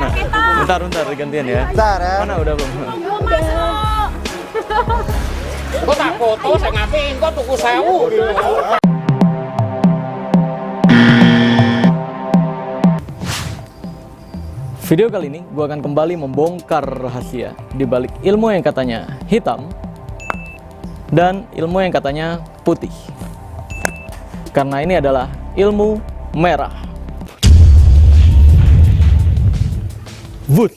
Bentar, gantian ya. Bentar ya. Mana udah belum? Yuk masuk. Kok tak foto, saya ngapain, kok tuku sewu gitu. Video kali ini gue akan kembali membongkar rahasia di balik ilmu yang katanya hitam dan ilmu yang katanya putih. Karena ini adalah ilmu merah. Wut.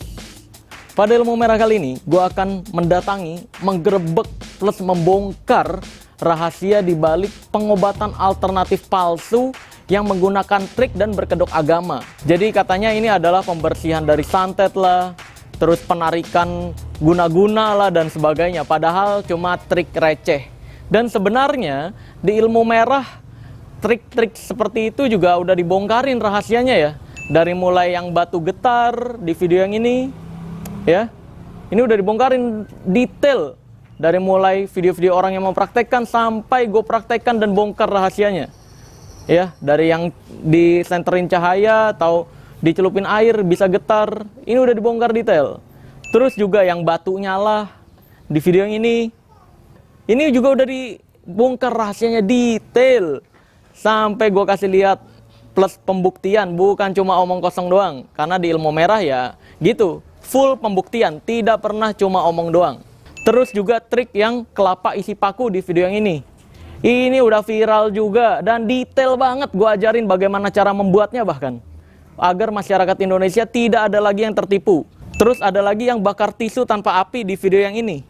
Pada ilmu merah kali ini, gue akan mendatangi, menggerebek, plus membongkar rahasia di balik pengobatan alternatif palsu yang menggunakan trik dan berkedok agama. Jadi katanya ini adalah pembersihan dari santet lah, terus penarikan guna-guna lah dan sebagainya. Padahal cuma trik receh. Dan sebenarnya di ilmu merah, trik-trik seperti itu juga udah dibongkarin rahasianya ya. Dari mulai yang batu getar di video yang ini, ya, ini udah dibongkarin detail. Dari mulai video-video orang yang mempraktekkan sampai gue praktekkan dan bongkar rahasianya. Ya, dari yang disenterin cahaya atau dicelupin air bisa getar, ini udah dibongkar detail. Terus juga yang batu nyala di video yang ini juga udah dibongkar rahasianya detail. Sampai gue kasih lihat plus pembuktian, bukan cuma omong kosong doang. Karena di ilmu merah ya gitu, full pembuktian, tidak pernah cuma omong doang. Terus juga trik yang kelapa isi paku di video yang ini. Ini udah viral juga dan detail banget gue ajarin bagaimana cara membuatnya bahkan. Agar masyarakat Indonesia tidak ada lagi yang tertipu. Terus ada lagi yang bakar tisu tanpa api di video yang ini.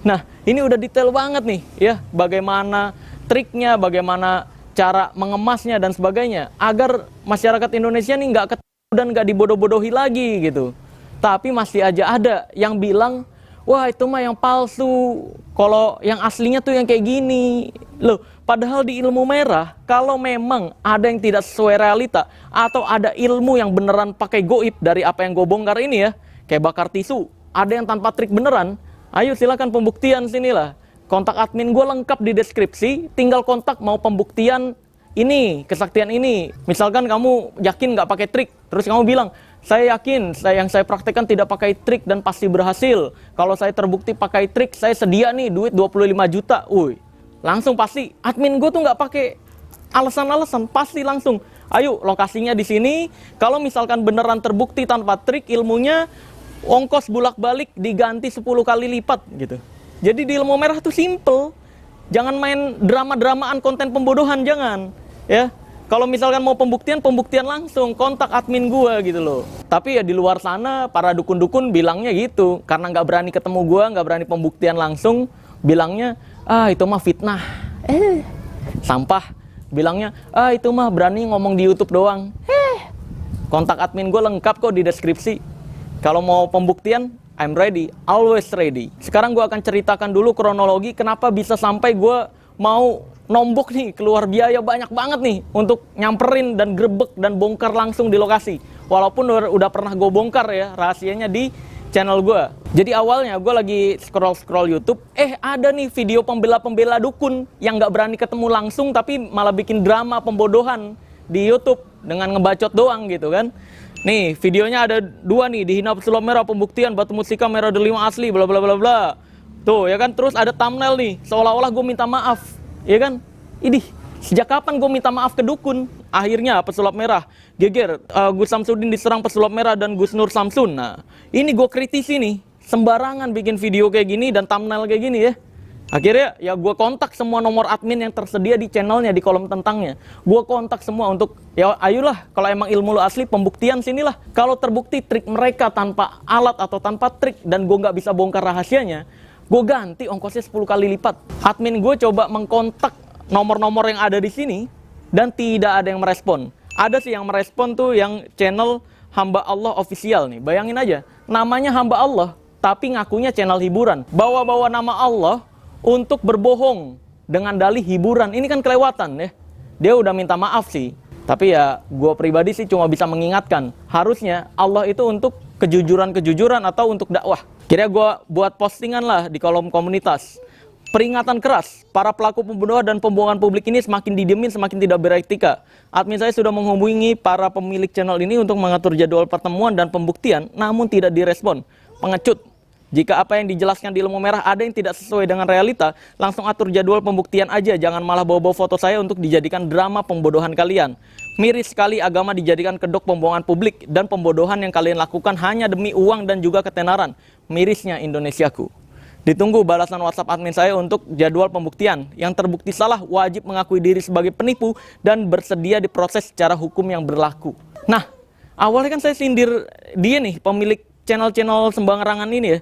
Nah, ini udah detail banget nih ya, bagaimana triknya, bagaimana cara mengemasnya dan sebagainya. Agar masyarakat Indonesia nih nggak ketipu dan nggak dibodoh-bodohi lagi gitu. Tapi masih aja ada yang bilang, wah itu mah yang palsu, kalau yang aslinya tuh yang kayak gini. Loh, padahal di ilmu merah, kalau memang ada yang tidak sesuai realita, atau ada ilmu yang beneran pakai goib dari apa yang gue bongkar ini ya, kayak bakar tisu, ada yang tanpa trik beneran, ayo silakan pembuktian sinilah. Kontak admin gue lengkap di deskripsi, tinggal kontak mau pembuktian ini, kesaktian ini. Misalkan kamu yakin nggak pakai trik, terus kamu bilang, saya yakin yang saya praktekkan tidak pakai trik dan pasti berhasil. Kalau saya terbukti pakai trik, saya sedia nih duit 25 juta. Wuih, langsung pasti. Admin gue tuh nggak pakai alasan-alasan, pasti langsung. Ayo, lokasinya di sini. Kalau misalkan beneran terbukti tanpa trik ilmunya, ongkos bolak-balik diganti 10 kali lipat gitu. Jadi di ilmu merah tuh simple. Jangan main drama-dramaan konten pembodohan, jangan. Ya. Kalau misalkan mau pembuktian langsung, kontak admin gua gitu loh. Tapi ya di luar sana, para dukun-dukun bilangnya gitu. Karena nggak berani ketemu gua, nggak berani pembuktian langsung, bilangnya, ah itu mah fitnah. Sampah. Bilangnya, ah itu mah berani ngomong di YouTube doang. Kontak admin gua lengkap kok di deskripsi. Kalau mau pembuktian, I'm ready, always ready. Sekarang gua akan ceritakan dulu kronologi kenapa bisa sampai gua mau nombok nih, keluar biaya banyak banget nih untuk nyamperin dan grebek dan bongkar langsung di lokasi. Walaupun udah pernah gue bongkar ya rahasianya di channel gue. Jadi awalnya gue lagi scroll YouTube, ada nih video pembela-pembela dukun yang nggak berani ketemu langsung tapi malah bikin drama pembodohan di YouTube dengan ngebacot doang gitu kan. Nih videonya ada 2 nih, dihina pesulap merah, pembuktian batu musika merah delima asli, bla bla bla bla. Tuh ya kan, terus ada thumbnail nih, seolah-olah gue minta maaf. Ya kan? Idih, sejak kapan gue minta maaf ke dukun? Akhirnya pesulap merah geger, Gus Samsudin diserang pesulap merah dan Gus Nur Samsun. Nah, ini gue kritisi nih, sembarangan bikin video kayak gini dan thumbnail kayak gini ya. Akhirnya ya gue kontak semua nomor admin yang tersedia di channelnya, di kolom tentangnya. Gue kontak semua untuk, ya ayolah kalau emang ilmu lo asli, pembuktian sinilah. Kalau terbukti trik mereka tanpa alat atau tanpa trik dan gue nggak bisa bongkar rahasianya, gue ganti ongkosnya 10 kali lipat. Admin gue coba mengkontak nomor-nomor yang ada di sini dan tidak ada yang merespon. Ada sih yang merespon tuh yang channel Hamba Allah Official nih. Bayangin aja, namanya Hamba Allah tapi ngakunya channel hiburan. Bawa-bawa nama Allah untuk berbohong dengan dalih hiburan. Ini kan kelewatan ya. Dia udah minta maaf sih. Tapi ya gue pribadi sih cuma bisa mengingatkan, harusnya Allah itu untuk kejujuran-kejujuran atau untuk dakwah. Kira gue buat postingan lah di kolom komunitas. Peringatan keras, para pelaku pembunuhan dan pembohongan publik ini semakin didiemin, semakin tidak beretika. Admin saya sudah menghubungi para pemilik channel ini untuk mengatur jadwal pertemuan dan pembuktian, namun tidak direspon. Pengecut, jika apa yang dijelaskan di Ilmu Merah ada yang tidak sesuai dengan realita, langsung atur jadwal pembuktian aja, jangan malah bawa-bawa foto saya untuk dijadikan drama pembodohan kalian. Miris sekali agama dijadikan kedok pembohongan publik, dan pembodohan yang kalian lakukan hanya demi uang dan juga ketenaran. Mirisnya Indonesiaku. Ditunggu balasan WhatsApp admin saya untuk jadwal pembuktian. Yang terbukti salah wajib mengakui diri sebagai penipu dan bersedia diproses secara hukum yang berlaku. Nah, awalnya kan saya sindir dia nih, pemilik channel-channel sembarangan ini ya.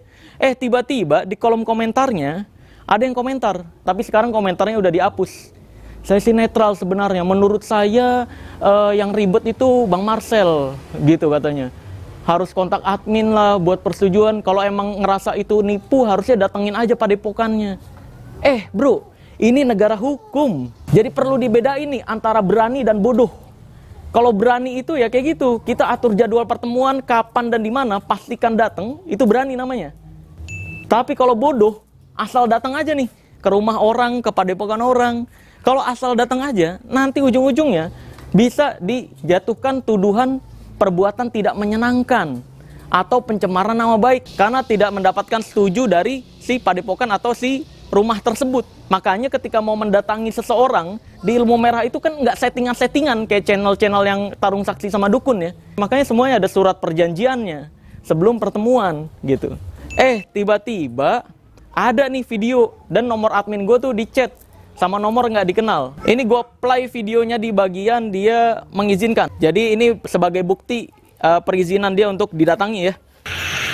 Tiba-tiba di kolom komentarnya ada yang komentar, tapi sekarang komentarnya udah dihapus. Saya sih netral sebenarnya. Menurut saya yang ribet itu Bang Marcel, gitu katanya. Harus kontak admin lah buat persetujuan. Kalau emang ngerasa itu nipu, harusnya datengin aja padepokannya. Bro, ini negara hukum. Jadi perlu dibedain nih antara berani dan bodoh. Kalau berani itu ya kayak gitu. Kita atur jadwal pertemuan, kapan dan di mana, pastikan datang, itu berani namanya. Tapi kalau bodoh, asal datang aja nih ke rumah orang, ke padepokan orang. Kalau asal datang aja, nanti ujung-ujungnya bisa dijatuhkan tuduhan perbuatan tidak menyenangkan atau pencemaran nama baik karena tidak mendapatkan setuju dari si padepokan atau si rumah tersebut. Makanya ketika mau mendatangi seseorang di Ilmu Merah itu kan nggak settingan-settingan kayak channel-channel yang tarung saksi sama dukun ya. Makanya semuanya ada surat perjanjiannya sebelum pertemuan gitu. Tiba-tiba ada nih video dan nomor admin gue tuh di chat sama nomor nggak dikenal. Ini gue play videonya di bagian dia mengizinkan. Jadi ini sebagai bukti perizinan dia untuk didatangi ya.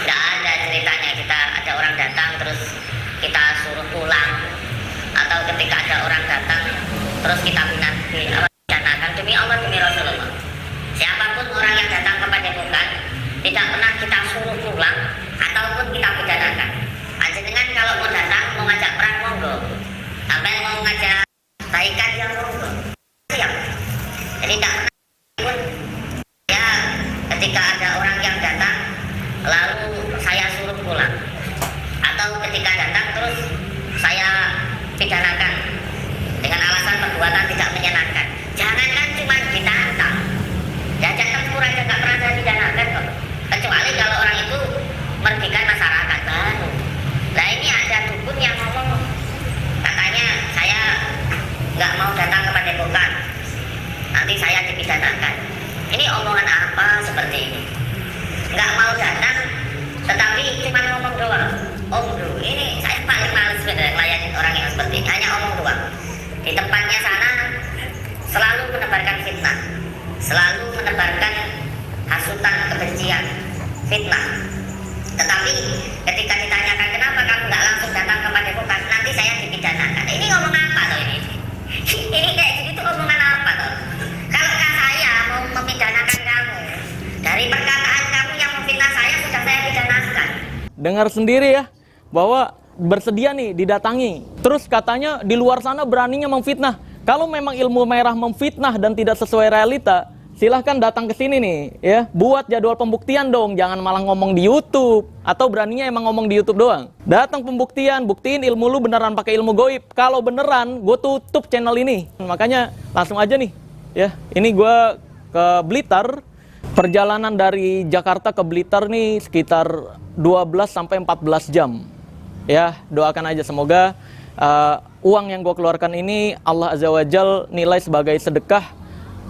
Nggak ada ceritanya kita ada orang datang terus kita suruh pulang, atau ketika ada orang datang terus kita bicarakan demi Allah demi Rasulullah. Siapapun orang yang datang ke padepokan tidak pernah kita suruh pulang ataupun kita pidanakan. Panjenengan kalau mau datang mau ngajak perang monggo. Sampai mau ngajak baikan yang monggo. Siap. Jadi tidak pun ya ketika ada orang yang datang lalu saya suruh pulang, atau ketika datang terus saya pidanakan dengan alasan perbuatan tidak menyenangkan. Jangankan cuma ditantang, jajak tempur aja nggak pernah saya pidanakan kok. Kecuali kalau orang itu merugikan masyarakat baru. Nah ini ada dukun yang ngomong katanya saya nggak mau datang ke padepokan, nanti saya dipidanakan. Ini omongan apa seperti ini? Nggak mau datang, tetapi cuma ngomong doang. Ini saya paling males sebenarnya ngelayanin orang yang seperti ini. Hanya omong doang. Di tempatnya sana selalu menebarkan fitnah, selalu menebarkan hasutan kebencian, fitnah. Tetapi ketika ditanyakan kenapa kamu nggak langsung datang ke padepokan, nanti saya dipidanakan. Ini ngomong apa toh ini? Ini kayak gitu omongan apa toh? Kalau saya mau memidanakan kamu, dari perkataan kamu yang memfitnah saya sudah saya pidanakan. Dengar sendiri ya bahwa bersedia nih didatangi. Terus katanya di luar sana beraninya memfitnah. Kalau memang Ilmu Merah memfitnah dan tidak sesuai realita, silahkan datang ke sini nih ya, buat jadwal pembuktian dong, jangan malah ngomong di YouTube. Atau beraninya emang ngomong di YouTube doang. Datang pembuktian, buktiin ilmu lu beneran pakai ilmu goib. Kalau beneran, gue tutup channel ini. Makanya langsung aja nih ya, ini gue ke Blitar. Perjalanan dari Jakarta ke Blitar nih sekitar 12 sampai 14 jam. Ya, doakan aja semoga uang yang gue keluarkan ini Allah Azza wa Jal nilai sebagai sedekah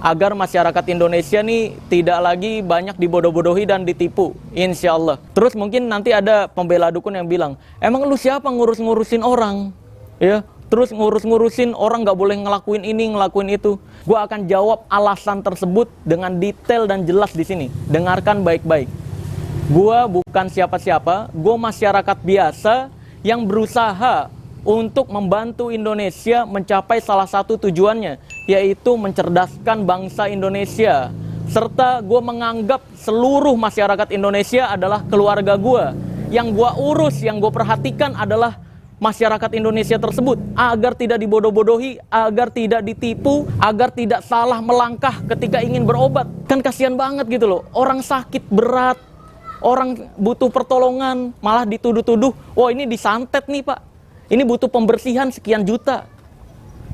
agar masyarakat Indonesia nih tidak lagi banyak dibodoh-bodohi dan ditipu, insya Allah. Terus mungkin nanti ada pembela dukun yang bilang, emang lu siapa ngurus-ngurusin orang? Ya, terus ngurus-ngurusin orang nggak boleh ngelakuin ini, ngelakuin itu. Gue akan jawab alasan tersebut dengan detail dan jelas di sini. Dengarkan baik-baik. Gue bukan siapa-siapa, gue masyarakat biasa yang berusaha untuk membantu Indonesia mencapai salah satu tujuannya, yaitu mencerdaskan bangsa Indonesia. Serta gue menganggap seluruh masyarakat Indonesia adalah keluarga gue. Yang gue urus, yang gue perhatikan adalah masyarakat Indonesia tersebut, agar tidak dibodoh-bodohi, agar tidak ditipu, agar tidak salah melangkah ketika ingin berobat. Kan kasihan banget gitu loh, orang sakit berat, orang butuh pertolongan, malah dituduh-tuduh, wah ini disantet nih pak. Ini butuh pembersihan sekian juta.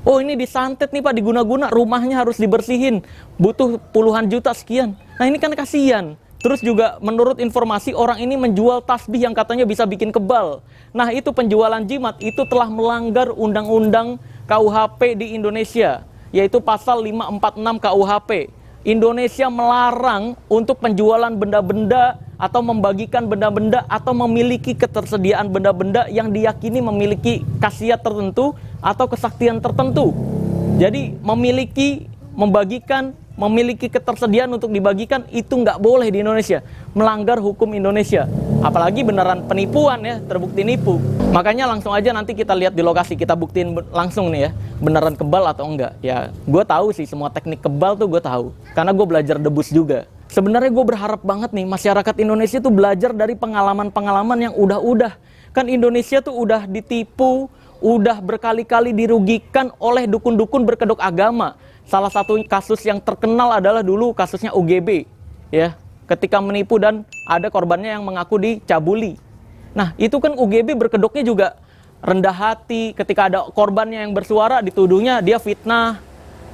Oh ini disantet nih Pak, diguna-guna, rumahnya harus dibersihin, butuh puluhan juta sekian. Nah ini kan kasihan. Terus juga menurut informasi orang ini menjual tasbih yang katanya bisa bikin kebal. Nah itu penjualan jimat itu telah melanggar undang-undang KUHP di Indonesia, yaitu pasal 546 KUHP. Indonesia melarang untuk penjualan benda-benda atau membagikan benda-benda atau memiliki ketersediaan benda-benda yang diyakini memiliki khasiat tertentu atau kesaktian tertentu. Jadi memiliki, membagikan, memiliki ketersediaan untuk dibagikan itu nggak boleh di Indonesia, melanggar hukum Indonesia. Apalagi beneran penipuan ya, terbukti nipu. Makanya langsung aja nanti kita lihat di lokasi, kita buktiin langsung nih ya, beneran kebal atau enggak. Ya gue tahu sih semua teknik kebal tuh gue tahu, karena gue belajar debus juga. Sebenarnya gue berharap banget nih masyarakat Indonesia tuh belajar dari pengalaman-pengalaman yang udah-udah. Kan Indonesia tuh udah ditipu, udah berkali-kali dirugikan oleh dukun-dukun berkedok agama. Salah satu kasus yang terkenal adalah dulu kasusnya UGB, ya, ketika menipu dan ada korbannya yang mengaku dicabuli. Nah, itu kan UGB berkedoknya juga rendah hati. Ketika ada korbannya yang bersuara, dituduhnya dia fitnah.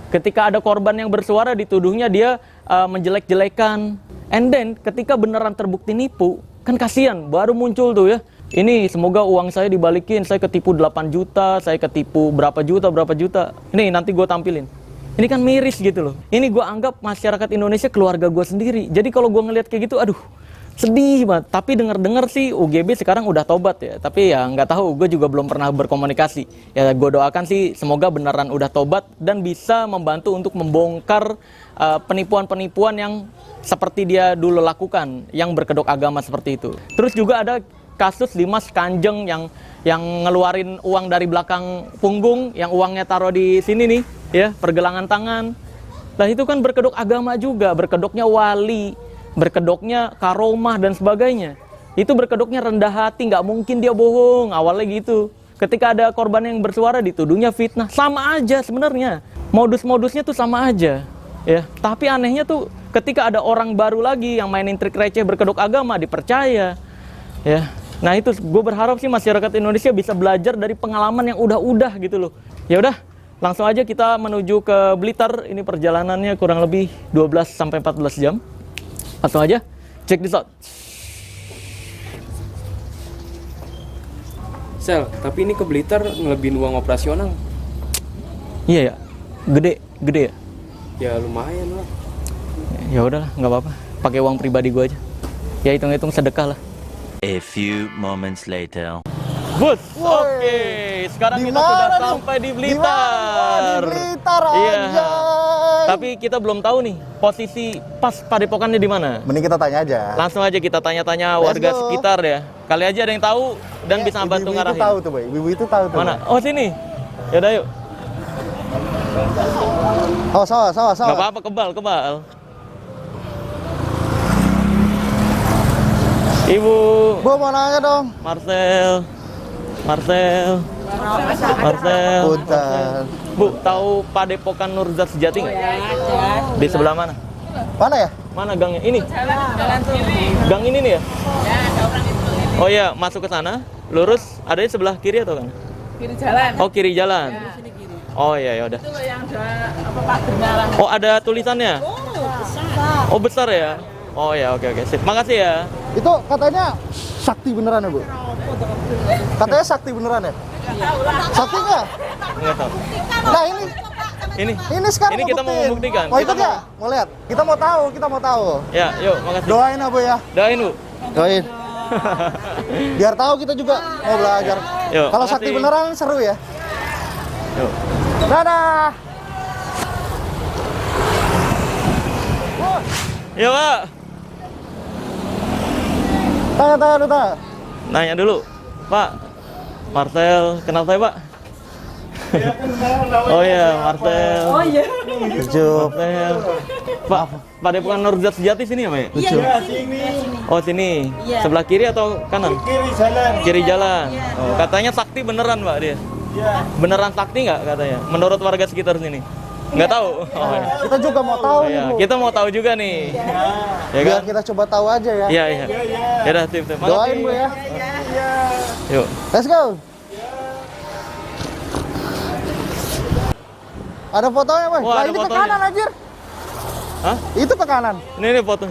Ketika ada korban yang bersuara, dituduhnya dia menjelek-jelekan. And then, ketika beneran terbukti nipu, kan kasihan, baru muncul tuh ya. Ini semoga uang saya dibalikin, saya ketipu 8 juta, saya ketipu berapa juta. Ini nanti gue tampilin. Ini kan miris gitu loh. Ini gue anggap masyarakat Indonesia keluarga gue sendiri. Jadi kalau gue ngeliat kayak gitu, aduh, sedih banget. Tapi dengar sih UGB sekarang udah tobat ya. Tapi ya nggak tahu, gue juga belum pernah berkomunikasi. Ya gue doakan sih semoga beneran udah tobat dan bisa membantu untuk membongkar penipuan-penipuan yang seperti dia dulu lakukan, yang berkedok agama seperti itu. Terus juga ada kasus Dimas Kanjeng yang ngeluarin uang dari belakang punggung, yang uangnya taruh di sini nih, ya, pergelangan tangan. Nah itu kan berkedok agama juga, berkedoknya wali, berkedoknya karomah dan sebagainya. Itu berkedoknya rendah hati, nggak mungkin dia bohong, awalnya gitu. Ketika ada korban yang bersuara dituduhnya fitnah, sama aja sebenarnya. Modus-modusnya tuh sama aja, ya. Tapi anehnya tuh ketika ada orang baru lagi yang mainin trik receh berkedok agama dipercaya, ya. Nah itu gue berharap sih masyarakat Indonesia bisa belajar dari pengalaman yang udah-udah gitu loh. Ya udah, langsung aja kita menuju ke Blitar. Ini perjalanannya kurang lebih 12 sampai 14 jam. Langsung aja, check this out. Sel, tapi ini ke Blitar ngelebihin uang operasional. Iya ya, gede ya. Ya lumayan lah. Ya udahlah, nggak apa-apa. Pakai uang pribadi gue aja. Ya hitung-hitung sedekah lah. A few moments later. Bus, oke. Sekarang kita sudah sampai di Blitar. Di Blitar Iya. aja. Tapi kita belum tahu nih posisi pas padepokannya di mana. Mending kita tanya aja. Langsung aja kita tanya-tanya Let's warga go. sekitar ya. Kali aja ada yang tahu dan bisa bantu Ibu-ibu ngarahin. itu tahu tuh, Boy. Ibu itu tahu tuh. Mana? Oh sini. Yaudah yuk. Oh, sawa. Gak apa-apa, kebal. Ibu Bu mau nanya dong. Marcel. Punten. Bu, tahu Padepokan Nurzat Sejati nggak? Di sebelah mana? Mana ya? Mana gangnya? Ini. Gang ini nih ya? Oh iya, masuk ke sana, lurus. Ada di sebelah kiri atau kan? Kiri jalan. Oh, kiri jalan. Ya, sini kiri. Oh iya, ya udah. Itu loh yang ada apa pagernya lah. Oh, ada tulisannya? Besar. Oh, besar ya? Oh ya, oke. Sip. Makasih ya. Itu katanya sakti beneran ya, Bu? Katanya sakti beneran ya? Sakti nggak? Nggak tahu. Nah, ini sekarang Ini kita mau buktiin. membuktikan. Mau Kita ikut ya? Mau lihat? Kita mau tahu. Ya, yuk, makasih. Doain ya, Bu ya. Doain, Bu. Doain. Biar tahu kita juga mau belajar. Yuk, Kalau makasih. sakti beneran seru ya. Yuk. Dadah. Yuk, Pak. Tanya. Nanya dulu. Pak, Marcel, kenal saya, Pak? Oh iya, Marcel. Oh iya. Tujuh. Marcel. Pak, Padepokan Nurzat Sejati sini ya, Pak? Iya. Oh, sini. Iya. Sebelah kiri atau kanan? Kiri jalan. Iya. Oh, katanya sakti beneran, Pak, dia. Beneran sakti nggak katanya? Menurut warga sekitar sini? Nggak tahu. Oh, iya. Kita juga mau tahu nih, Iya, Bu. kita mau tahu juga nih. Ya Biar kan? kita coba tahu aja ya. Iya. Ya udah, sip. Makasih. Doain, Bu ya. Yuk. Let's go. Ada fotonya, Boy. Wah, Lah, ada ini ke fotonya. kanan anjir. Hah? Itu ke kanan. Ini foto.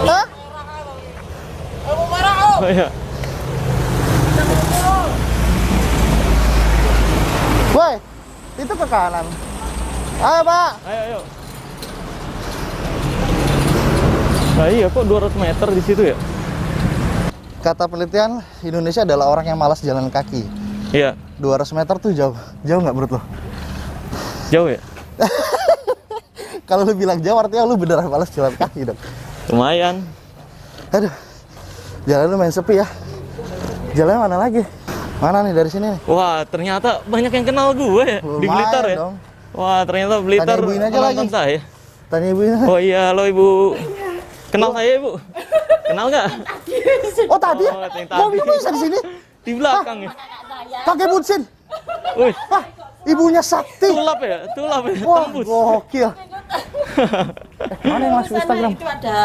Hah? Oh iya. Boy, itu ke kanan. Ayo, Pak. Ayo. Nah iya, kok 200 meter di situ ya? Kata penelitian, Indonesia adalah orang yang malas jalan kaki. Iya. 200 meter tuh jauh. Jauh nggak menurut lo? Jauh ya? Kalau lu bilang jauh, artinya lu beneran malas jalan kaki dong. Lumayan. Aduh, jalan lu main sepi ya. Jalannya mana lagi? Mana nih dari sini nih? Wah, ternyata banyak yang kenal gue ya di Lumayan Blitar ya. dong. Wah, ternyata Blitar Tanya ibuin aja penonton lagi. saya. Tanya ibu ini. Oh iya, halo Ibu. Kenal saya, Ibu? Kenal nggak? Oh tadi? Oh, yang Kok tadi. ibu bisa di sini? Di belakang ya. Pakai butsin. Wih, Hah, ibunya Sakti. tulap ya? Tulap ya? Wah, Tembus. gokil. Mana yang masuk Instagram? Itu ada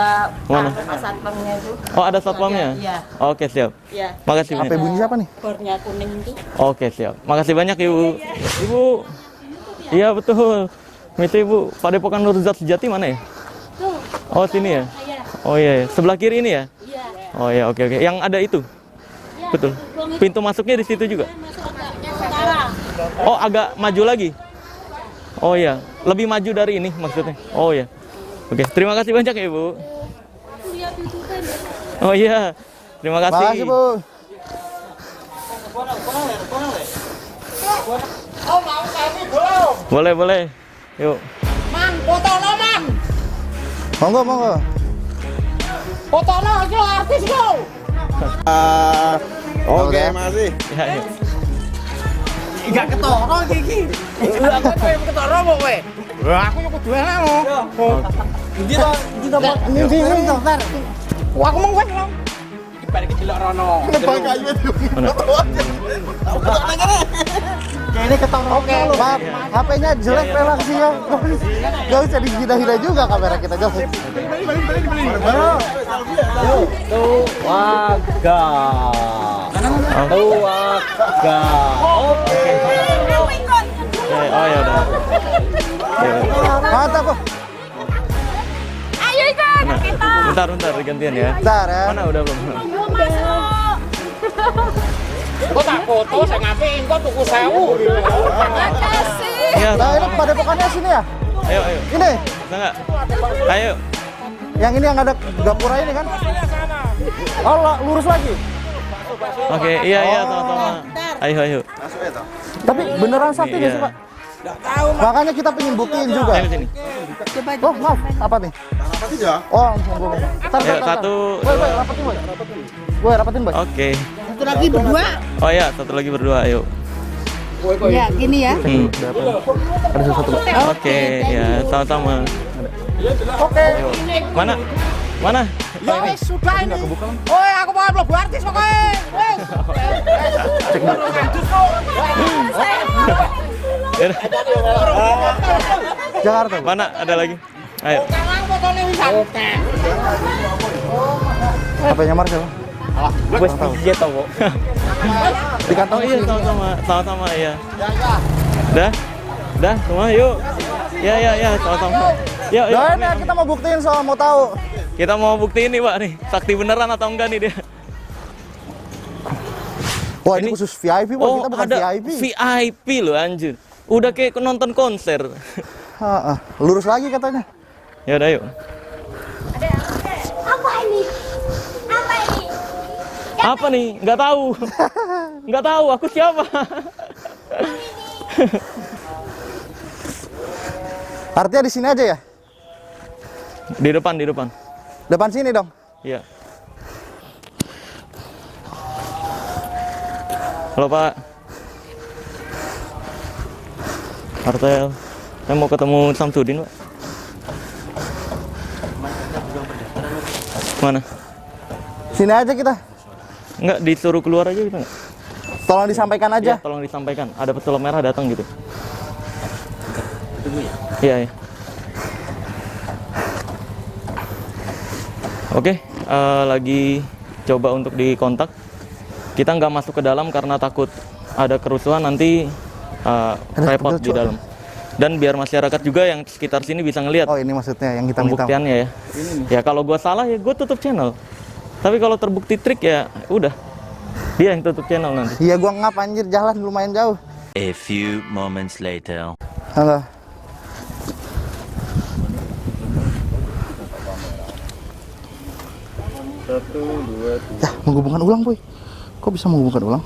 Mana? satpamnya itu. Oh, ada satpamnya? Iya. Oke, siap. Iya. Makasih HP banyak. bunyi siapa nih? Bornya kuning itu. Oke, siap. Makasih banyak, Ibu. Ibu. Iya, betul. Itu Ibu, Padepokan Nurzat Sejati mana ya? Oh, sini ya? Oh iya, sebelah kiri ini ya? Iya. Oh iya, oke. Yang ada itu? Betul. Pintu masuknya di situ juga? Oh, agak maju lagi? Oh iya, lebih maju dari ini maksudnya? Oh iya. Oke, terima kasih banyak ya, Ibu. Oh iya, terima kasih. Makasih, Bu. Boleh. Yuk. Man, foto lo man. Monggo. Foto lo iki lo artis lo. Oke, masih. Ya, yuk. Enggak ketoro iki. Lah kok kowe ketoro kok kowe? Lah aku yo kudu enak lo. Ndi to dokter. Wah, aku mung wis lo. Dibalik delok rono. Mana? Kayaknya ketahuan. Oke, maaf. HP-nya jelek relaksinya. Gak usah dihina-hina juga kamera kita, Jos. Oh ya udah. Ya, udah. Mantap, Bu. Ayo ikut kita. Bentar gantian ya. Bentar ya. Mana udah belum? Kok tak foto saya ngapain kok tuku 1000. Makasih. Iya. Nah, ini padepokannya sini ya? Ayo. Ini. Bisa nggak? Ayo. Yang ini yang ada gapura ini kan? Oh, lurus lagi. Oke, iya sama-sama. Ayo. Tapi beneran sakti nggak Iya. sih, Pak? Makanya kita pengen buktiin juga. Ayo sini. Oh, maaf. Apa nih? Oh, monggo. Ntar. Ayo, satu. Boy, rapetin, Boy. Boy, rapetin, Boy. Oke. Satu lagi berdua. Oh ya, satu lagi berdua. Ayo. Ya, gini ya. Ada sesuatu, Pak. Oke, ya sama-sama. Oke. Mana? Ya wis sudah ini. Oi, aku mau mlebu artis pokoke. Wis. Jakarta, Bu. Mana? Ada lagi? Ayo. Sekarang fotone wis oke. HP-nya Marcel. Wes pijet to, Bu. Di kantong Oh iya, sama-sama ya. Dah, semua yuk. Ya, sama-sama. Yuk. Nah, ini kita mau buktiin soal mau tahu. Kita mau buktiin nih, Pak nih, sakti beneran atau enggak nih dia. Wah, ini Ini- khusus VIP, Boy. Oh, Kita bukan ada VIP. VIP loh anjir. Udah kayak nonton konser. Lurus lagi katanya. Ya udah yuk. Apa nih? Nggak tahu. Nggak tahu aku siapa. Artinya di sini aja ya? Di depan. Depan sini dong. Iya. Halo Pak. Artel. Saya mau ketemu Samsudin, Pak. Mana? Sini aja kita. Enggak, disuruh keluar aja gitu enggak? Tolong disampaikan Iya, aja. tolong disampaikan. Ada pesulap merah datang gitu. Iya. Oke, lagi coba untuk dikontak. Kita nggak masuk ke dalam karena takut ada kerusuhan nanti repot sepeda, di Cok. dalam. Dan biar masyarakat juga yang sekitar sini bisa ngelihat Oh, ini maksudnya yang hitam-hitam. pembuktiannya ya. Ya kalau gua salah ya gua tutup channel. Tapi kalau terbukti trik ya udah. Dia yang tutup channel nanti. Iya, gua ngap anjir, jalan lumayan jauh. A few moments later. Halo. Ya, menghubungkan ulang, boy. Kok bisa menghubungkan ulang?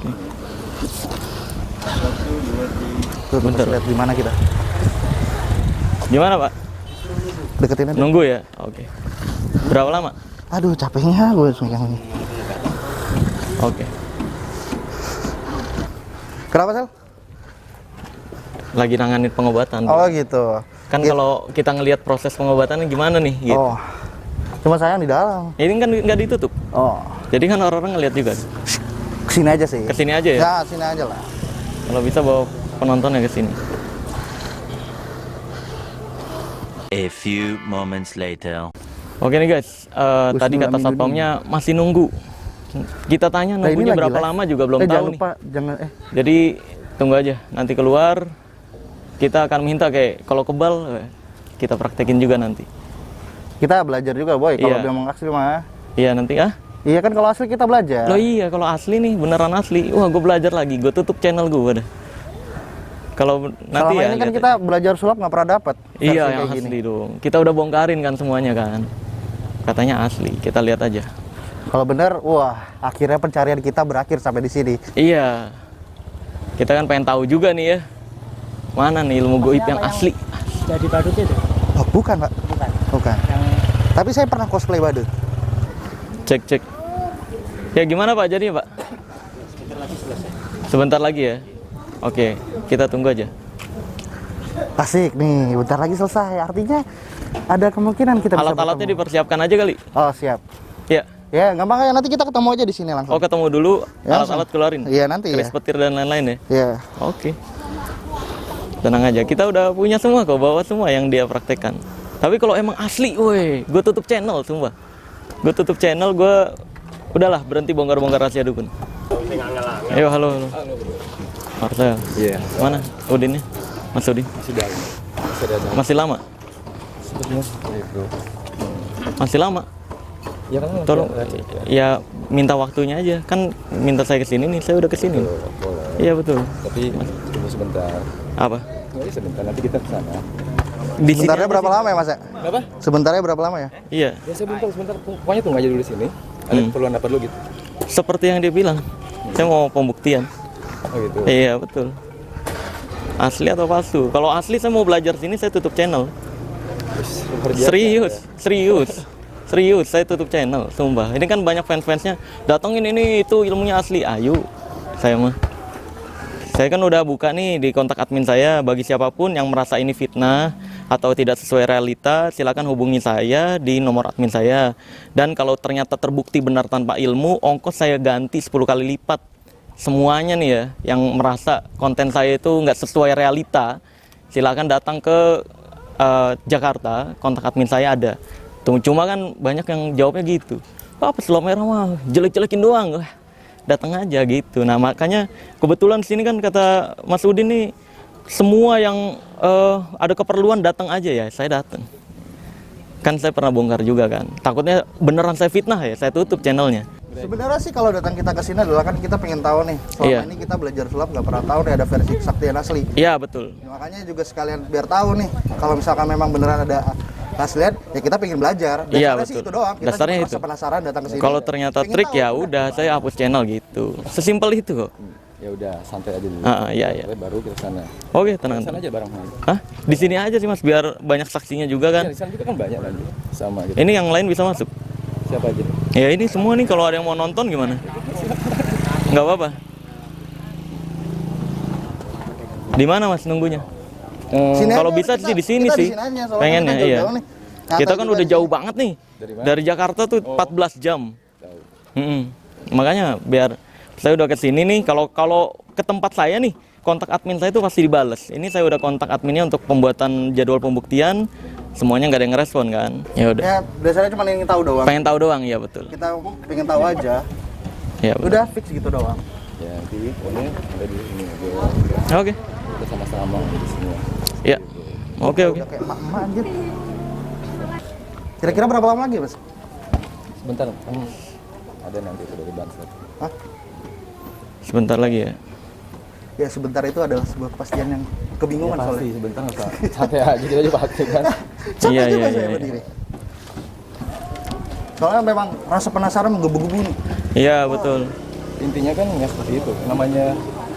Tuh, Bentar. lihat di mana kita. Gimana, Pak? Deketin aja. Nunggu ya? Oke. Berapa lama? Aduh, capeknya gue megang ini. Oke. Kenapa, Sel? Lagi nanganin pengobatan. Oh, gitu. Kan kalau kita ngelihat proses pengobatannya gimana nih gitu. Oh. Cuma sayang di dalam. Ini kan nggak ditutup. Oh. Jadi kan orang-orang ngelihat juga. Kesini aja sih. Kesini aja ya. Ya, sini aja lah. Kalau bisa bawa penontonnya ke sini. A few moments later. Oke nih guys, tadi kata satpamnya masih nunggu. Kita tanya Nah, ini nunggunya lagi berapa live. lama juga belum Jangan tahu nih. lupa, jangan Jadi tunggu aja, nanti keluar kita akan minta kayak kalau kebal kita praktekin juga nanti. kita belajar juga, boy. Kalau Iya. memang asli mah. Iya nanti ah. Iya kan, kalau asli kita belajar. Loh iya kalau asli nih beneran asli. Wah gue belajar lagi, gue tutup channel gue dah. Kalau nanti Selama ya ini kan lihat kita belajar sulap nggak pernah dapat. versi iya kayak yang gini. asli dong. Kita udah bongkarin kan semuanya kan. Katanya asli, kita lihat aja. Kalau benar, wah, akhirnya pencarian kita berakhir sampai di sini. Iya. Kita kan pengen tahu juga nih ya. Mana nih ilmu goib yang asli? Jadi badut itu? Oh, bukan, Pak. Bukan. Bukan. Tapi saya pernah cosplay badut. Cek. Ya gimana Pak jadinya Pak? Sebentar lagi ya. Oke, kita tunggu aja. Asik nih, bentar lagi selesai. Artinya ada kemungkinan kita bisa Alat-alatnya bertemu. dipersiapkan aja kali. Oh, siap. Ya. Ya, gampang ya. Nanti kita ketemu aja di sini langsung. Oh ketemu dulu, Ya, alat-alat keluarin. Iya, nanti ya. Keris petir dan lain-lain ya. Ya. Oke. Tenang aja, kita udah punya semua kok, bawa semua yang dia praktekkan. Tapi kalau emang asli, woi, gue tutup channel, sumpah. Gue tutup channel, gue udahlah berhenti bongkar-bongkar rahasia dukun. Ayo, halo. Marcel. Iya. Mana Udinnya? Mas Udin. Masih lama? Masih lama? Ya kan Tolong, ya minta waktunya aja. Kan minta saya kesini nih, saya udah kesini. boleh. Iya betul. Tapi tunggu sebentar. Apa? Ya, sebentar nanti kita ke sana. Di sini Sebentarnya aja berapa sih. lama ya, Mas? Ya? Apa? Sebentarnya berapa lama ya? Iya. Ya sebentar. Pokoknya tunggu aja dulu di sini. Ada keperluan apa dulu gitu. Seperti yang dia bilang. Saya mau pembuktian. Oh gitu. Iya betul. Asli atau palsu? Kalau asli saya mau belajar sini, saya tutup channel. Terus, luar biasa. Serius, saya tutup channel, sumpah. Ini kan banyak fans-fansnya datengin ini itu ilmunya asli. Ayo, saya mah. Saya kan udah buka nih di kontak admin saya, bagi siapapun yang merasa ini fitnah atau tidak sesuai realita, silakan hubungi saya di nomor admin saya. Dan kalau ternyata terbukti benar tanpa ilmu, ongkos saya ganti 10 kali lipat. Semuanya nih ya, yang merasa konten saya itu nggak sesuai realita, silakan datang ke Jakarta, kontak admin saya ada. Cuma kan banyak yang jawabnya gitu, apa selam merah mah jelek-jelekin doang, wah datang aja gitu. Nah makanya kebetulan sini kan kata Mas Udin nih, semua yang ada keperluan datang aja ya, saya datang. Kan saya pernah bongkar juga kan, takutnya beneran saya fitnah ya, saya tutup channelnya. Sebenarnya sih kalau datang kita ke sini adalah kan kita pengen tahu nih. Selama Iya. ini kita belajar sulap nggak pernah tahu nih ada versi kesaktian asli. Iya betul. Makanya juga sekalian biar tahu nih, kalau misalkan memang beneran ada keaslian, ya kita pengen belajar. Iya, Dasarnya sih betul. itu doang. Kita Dasarnya cuma itu. rasa penasaran datang ke sini. Kalau ternyata Pengen trik tahu. ya udah saya hapus channel gitu. Sesimpel itu kok. Ya udah, santai aja dulu. Iya. Nanti baru kita sana. Oke tenang. Sana aja bareng. Hah? Di sini aja sih Mas, biar banyak saksinya juga Ya, kan. di sana juga kan banyak lagi. Sama gitu. Ini yang lain bisa masuk. Siapa aja? Ya ini semua nih kalau ada yang mau nonton gimana? Nggak apa-apa. Di mana Mas nunggunya? Sini Kalau aja, bisa kita- sih di sini kita sih. sini aja, soalnya Pengen kita ya, iya. jauh-jauh nih. Nyata Kita kan juga udah di jauh sini. banget nih. Dari mana? Dari Jakarta tuh 14 jam. Makanya biar saya udah ke sini nih, kalau ke tempat saya nih, kontak admin saya itu pasti dibales. Ini saya udah kontak adminnya untuk pembuatan jadwal pembuktian, semuanya nggak ada yang ngerespon kan. Ya udah. Ya, dasarnya cuma ingin tahu doang. Pengen tahu doang, ya betul. Kita pengen tahu aja. Ya betul. Udah fix gitu doang. Ya nanti pokoknya ada di sini aja. Oke. Kita sama-sama di sini. Ya. Oke, oke. Udah kayak emak-emak anjir. Kira-kira berapa lama lagi, Mas? Sebentar, ada nanti itu dari Bansat. Hah? Sebentar lagi ya. Ya sebentar itu adalah sebuah kepastian yang kebingungan Pasti soalnya. sebentar nggak capek aja kita aja pakai kan. Capek Iya, juga iya, saya iya. berdiri. Soalnya memang rasa penasaran menggebu-gebu nih. Iya, betul. Intinya kan nggak seperti itu. Namanya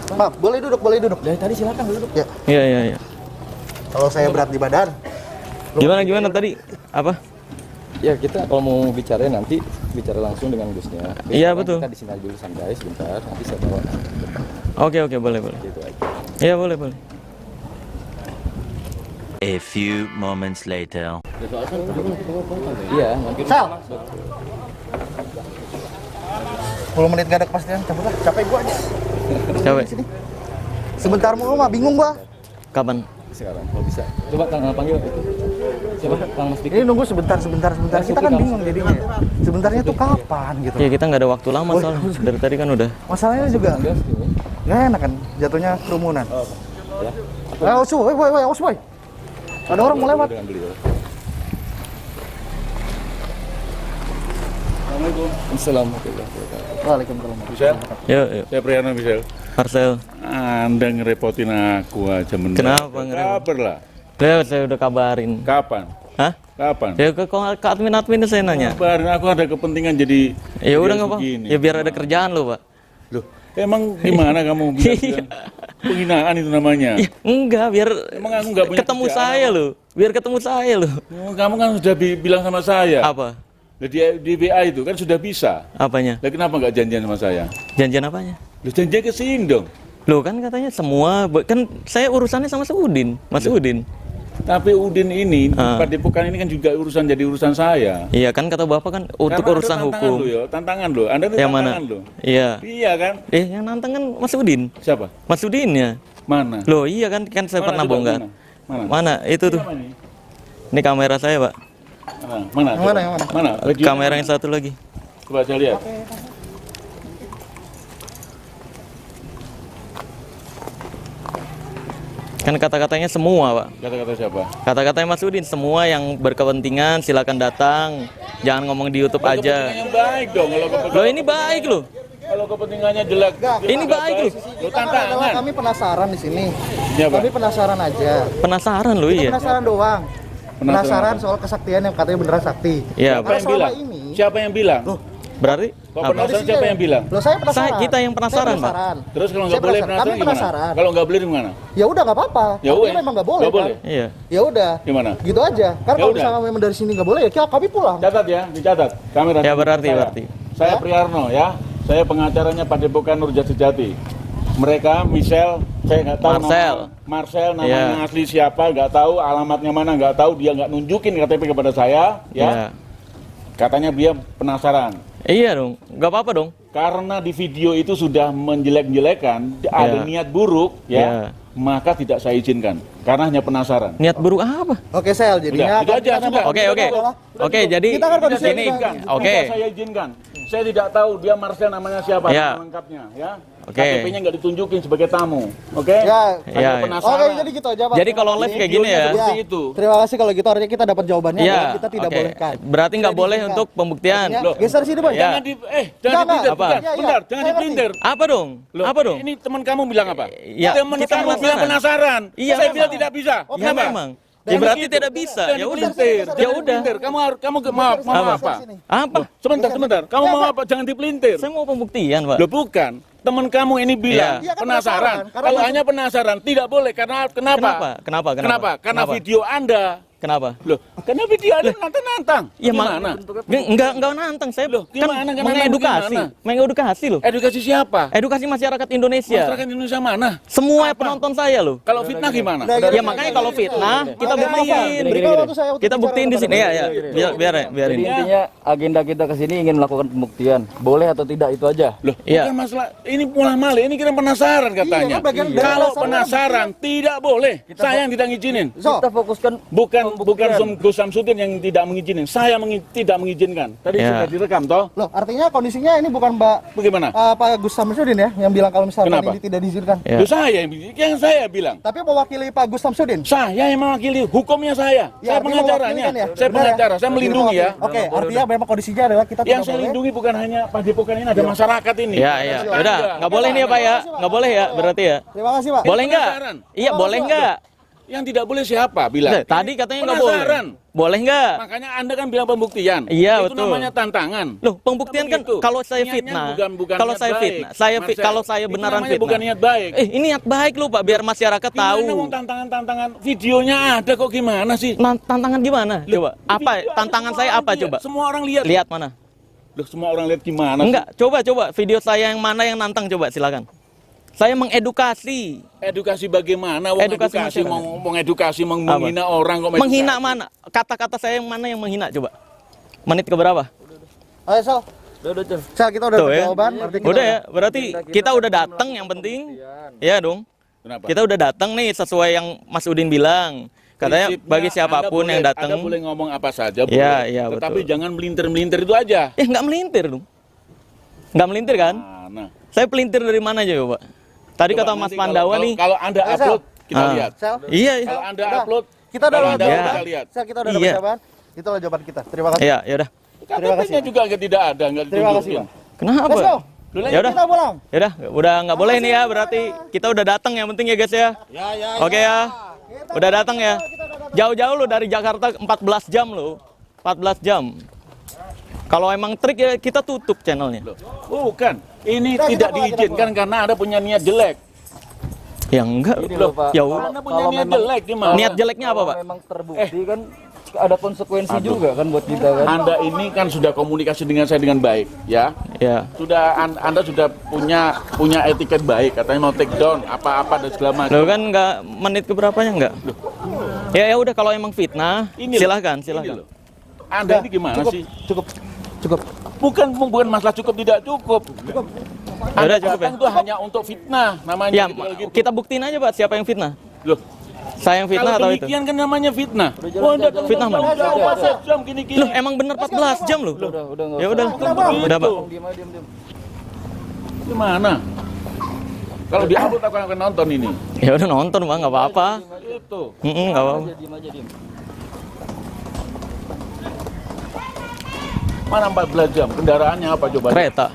Maaf, boleh duduk, boleh duduk. dari tadi silakan duduk. Ya, Iya, iya, iya. kalau saya berat di badan. Gimana tadi? Apa? Ya kita kalau mau bicara nanti bicara langsung dengan Gusnya. Jadi Iya, sekarang betul. Kita di sini aja dulu santai sebentar. Nanti saya bawa Oke, boleh. gitu aja. Iya, boleh. A few moments later. Iya, nanti Sel. 10 menit gak ada kepastian, cabut lah. Capek gua aja. Capek. Sini. Sebentar mulu mah bingung gua. Kapan? sekarang kalau bisa. Coba Kang panggil itu. Siapa? Kang Mas Diki. Ini nunggu sebentar. Kita kan bingung jadinya. Sebentarnya tuh kapan gitu. Ya kita nggak ada waktu lama soalnya. Dari tadi kan udah. Masalahnya juga Gas ini. nggak enak kan, jatuhnya kerumunan. Ya. Awas boy. Ada orang mau lewat. Dengan beliau. Assalamualaikum. Waalaikumsalam. Misal, Yuk. saya Priyana Misal. Marcel. Anda ngerepotin aku aja mendadak. Kenapa ngerepotin? Kabar lah. Beliau saya udah kabarin. Kapan? Hah? Kapan? Ya ke admin saya nanya. Kabarin, aku ada kepentingan jadi. Ya udah jadi nggak apa. begini. Ya biar ada kerjaan lo, Pak. Loh, emang gimana kamu bilang penghinaan itu namanya? Ya, enggak, biar Emang aku nggak punya ketemu kerjaan saya lo. Biar ketemu saya lo. Oh, kamu kan sudah bilang sama saya. Apa? Lah, di WA itu kan sudah bisa. Apanya? Lah kenapa nggak janjian sama saya? Janjian apanya? Lu janjian ke sini dong. Loh kan katanya semua, kan saya urusannya sama Udin, Mas Udin. Tapi Udin ini, Ah. Padepokan ini kan juga jadi urusan saya. Iya kan kata Bapak kan untuk Karena urusan ada tantangan hukum. lo ya, tantangan lo. Anda itu Yang mana? tantangan lo. Iya. Iya kan? Yang nantang kan Mas Udin. Siapa? Mas Udin ya. Mana? Loh iya kan saya Mana pernah coba, bongkar. Mana? Mana? Itu tuh. Siapa ini? Ini kamera saya, Pak. Mana? Yang mana, yang mana? Mana? Bajunya Kamera mana? yang satu lagi. Coba saya lihat. Kan kata-katanya semua, Pak. Kata-kata siapa? Kata-katanya Mas Udin, semua yang berkepentingan silakan datang. Jangan ngomong di YouTube Kepentingan aja. yang baik dong. Loh ini baik loh. Kalau kepentingannya jelek. Ini baik loh. Lo Adalah tantangan. kami penasaran di sini. Ini apa? Kami penasaran aja. Penasaran loh Kita iya. penasaran doang. Penasaran apa? soal kesaktian yang katanya beneran sakti. Iya, Siapa yang selama bilang? ini- Siapa yang bilang? Berarti Kok apa? penasaran siapa yang bilang? Loh saya penasaran. Kita yang penasaran, Saya penasaran. Terus kalau Saya nggak boleh Kami penasaran gimana? penasaran. Kalau nggak boleh gimana? Ya udah nggak apa-apa. Ya Tapi udah. memang nggak boleh. Nggak boleh. Kan? Iya. Ya udah. Gimana? Gitu aja. Karena Ya kalau udah. misalnya memang dari sini nggak boleh ya kami pulang. Catat ya, dicatat. Kamera. Ya, berarti. Saya Priyarno ya. Saya pengacaranya Padepokan Nurjati Sejati. Mereka Michelle, saya nggak tahu Marcel. Marcel namanya Iya. asli siapa, nggak tahu alamatnya mana, nggak tahu, dia nggak nunjukin KTP kepada saya, ya. Iya. Katanya dia penasaran. Iya dong. Nggak apa-apa dong. Karena di video itu sudah menjelek-jelekan, ada Iya. niat buruk, ya, Iya. maka tidak saya izinkan. Karena hanya penasaran. Niat buruk apa? Oke Sel, jadinya Udah, itu aja, sudah. Oke, jadi Kita kan kondisi gini. juga. Oke. Tidak saya izinkan. Saya tidak tahu dia Marcel namanya siapa, Ya. nama lengkapnya, ya. Oke. KTP-nya nggak ditunjukin sebagai tamu, oke? Ya. Hanya Ya, ya. penasaran. Oke, jadi gitu aja Pak. Jadi kalau live kayak gini ya. Seperti itu. Terima kasih kalau gitu artinya kita dapat jawabannya Iya. dan kita tidak Oke. bolehkan. Berarti nggak Tidak boleh diizinkan. untuk pembuktian. Artinya, Loh. geser sini Boy. Ya. Jangan Enggak, dipelintir, apa? bentar, Iya, iya. bentar, jangan Saya dipelintir. Apa dong? Loh, Apa dong? Ini teman kamu bilang apa? Ya, teman kita kamu bilang penasaran. Iya, Saya memang. bilang tidak bisa. Oke, Ya Kenapa? memang. Ya Jangan berarti gitu. tidak bisa. Jangan Ya udah. dipelintir, Ya jangan udah. dipelintir. Kamu mau apa? Apa? Sebentar. Kamu mau apa? Jangan dipelintir. Saya mau pembuktian, Pak. Loh bukan. Teman kamu ini bilang Iya, kan penasaran. penasaran. Karena Kalau masuk- hanya penasaran tidak boleh karena kenapa? Kenapa? Karena Kenapa? video Anda. Kenapa? Loh, karena video Anda nantang-nantang. Ya Gimana? enggak nantang saya Loh, kan gimana? Nggak mengedukasi, nantang mengedukasi loh. Edukasi siapa? Edukasi masyarakat Indonesia. Masyarakat Indonesia mana? Semua Apa? penonton saya loh. Kalau fitnah gimana? Ya makanya kalau fitnah kita Oke, buktiin. berikan waktu saya untuk Kita bicara buktiin di kepada sini ya, Bapak. ya. Biarin. Jadi intinya agenda kita ke sini ingin melakukan pembuktian. Boleh atau tidak itu aja. Loh, Iya. bukan masalah. Ini pola malik, ini kita penasaran katanya. kan bagian dari Kalau penasaran. penasaran tidak boleh. Saya yang tidak ngizinin. So, Kita fokuskan Bukan bukan Gus Samsudin yang tidak mengizinkan. Saya tidak mengizinkan. Tadi Ya. sudah direkam toh. Loh, artinya kondisinya ini bukan Bagaimana? Pak Gus Samsudin ya yang bilang kalau misalkan Kenapa? ini tidak diizinkan. Ya. Loh, yang saya bilang. Tapi mewakili Pak Gus Samsudin. Saya yang mewakili, hukumnya saya. Ya, Saya artinya pengacaranya. mewakili kan ya? Saya Benar pengacara, saya melindungi ya. Oke, artinya memang kondisinya adalah kita Yang tidak saya boleh. lindungi bukan hanya Padepokan ini, ada masyarakat ini. Ya, ya. Udah, nggak boleh nih ya Pak ya. Nggak boleh ya berarti ya. Terima kasih, Pak. Boleh nggak? penasaran. Iya, boleh nggak? Yang tidak boleh siapa bilang? Tadi katanya nggak boleh. Penasaran. Boleh nggak? Makanya Anda kan bilang pembuktian. Iya, Itu betul. namanya tantangan. Loh, pembuktian kan Begitu. kalau saya Niatnya fitnah. bukan Kalau niat saya baik, fitnah, Marcel. kalau saya Itu beneran namanya fitnah. bukan niat baik. Ini niat baik loh Pak, biar masyarakat tahu. Gimana mau tantangan-tantangan videonya ada kok gimana sih? Tantangan gimana? Coba. Apa? Video ada, Tantangan semua saya orang apa lihat. coba? Semua orang lihat. Lihat mana? Loh, semua orang lihat gimana? Enggak, coba video saya yang mana yang nantang coba silakan. Saya mengedukasi. Edukasi bagaimana? Wong Edukasi edukasi, masyarakat. mengedukasi, menghina orang kok Menghina mana? Kata-kata saya yang mana yang menghina coba? Menit ke berapa? Ayo, Sal. Udah, Cel. Sal, kita udah Tuh ya. jawaban. Berarti kita Udah ya, berarti kita udah datang yang penting. Iya dong. Kenapa? Kita udah datang nih sesuai yang Mas Udin bilang. Katanya Prinsipnya, bagi siapapun Anda yang boleh- datang. Anda boleh ngomong apa saja, Iya, boleh. iya, Tetapi betul. jangan melintir-melintir itu aja. Nggak melintir dong. Nggak melintir kan? Mana? Saya pelintir dari mana aja coba? Tadi Coba kata nanti Mas Pandawa kalau- nih. Kalau Anda Ayo, upload, kita Ah. lihat. Sal. Iya, Kalau Anda Udah. upload, Kita udah kalau dapat Anda jawaban. kita lihat. Sal, kita udah dapat Iya. jawaban. Itulah jawaban kita. Terima kasih. iya, ya udah. Terima kasih. KTP-nya juga tidak ada, nggak Terima kasih, ditunjukin. Pak. Kenapa? Let's go. Ya udah. Kita pulang. Ya udah nggak boleh nih ya, berarti kita udah datang yang penting ya guys ya. Oke ya. Udah datang ya. Jauh-jauh lo dari Jakarta 14 jam lo. 14 jam. Kalau emang trik ya kita tutup channelnya. Loh, bukan. Ini Kita tidak pulang, kita diizinkan karena Anda punya niat jelek. Ya enggak. loh, Pak. Ya Anda punya Kalau niat memang- jelek gimana? niat jeleknya apa, Pak? Memang terbukti kan ada konsekuensi juga kan buat kita kan. Anda ini kan sudah komunikasi dengan saya dengan baik, ya. Ya. Anda sudah punya etiket baik, katanya mau take down apa-apa dan segala macam. Lo kan enggak menit keberapanya enggak? Ya udah kalau emang fitnah, Ini loh, silahkan, ini silahkan. loh. Anda ini gimana Cukup. sih? Cukup. Bukan masalah cukup tidak cukup. Anda Udah, cukup datang ya. itu hanya untuk fitnah, namanya Ya, gitu, gitu. kita buktiin aja Pak siapa yang fitnah. Loh, Saya yang fitnah kalau atau itu? demikian kan namanya fitnah. Oh, datang Fitnah mana? jam gini-gini. Loh, emang bener 14 jam loh. Udah nggak Ya usah. udah. Begitu. Udah, Pak. Diam aja, diam. Gimana? Kalau diupload aku akan nonton ini. Ya udah nonton Bang, enggak apa-apa. Itu. Enggak apa-apa. Diam aja, diam. Mana 14 jam? Kendaraannya apa coba? Kereta.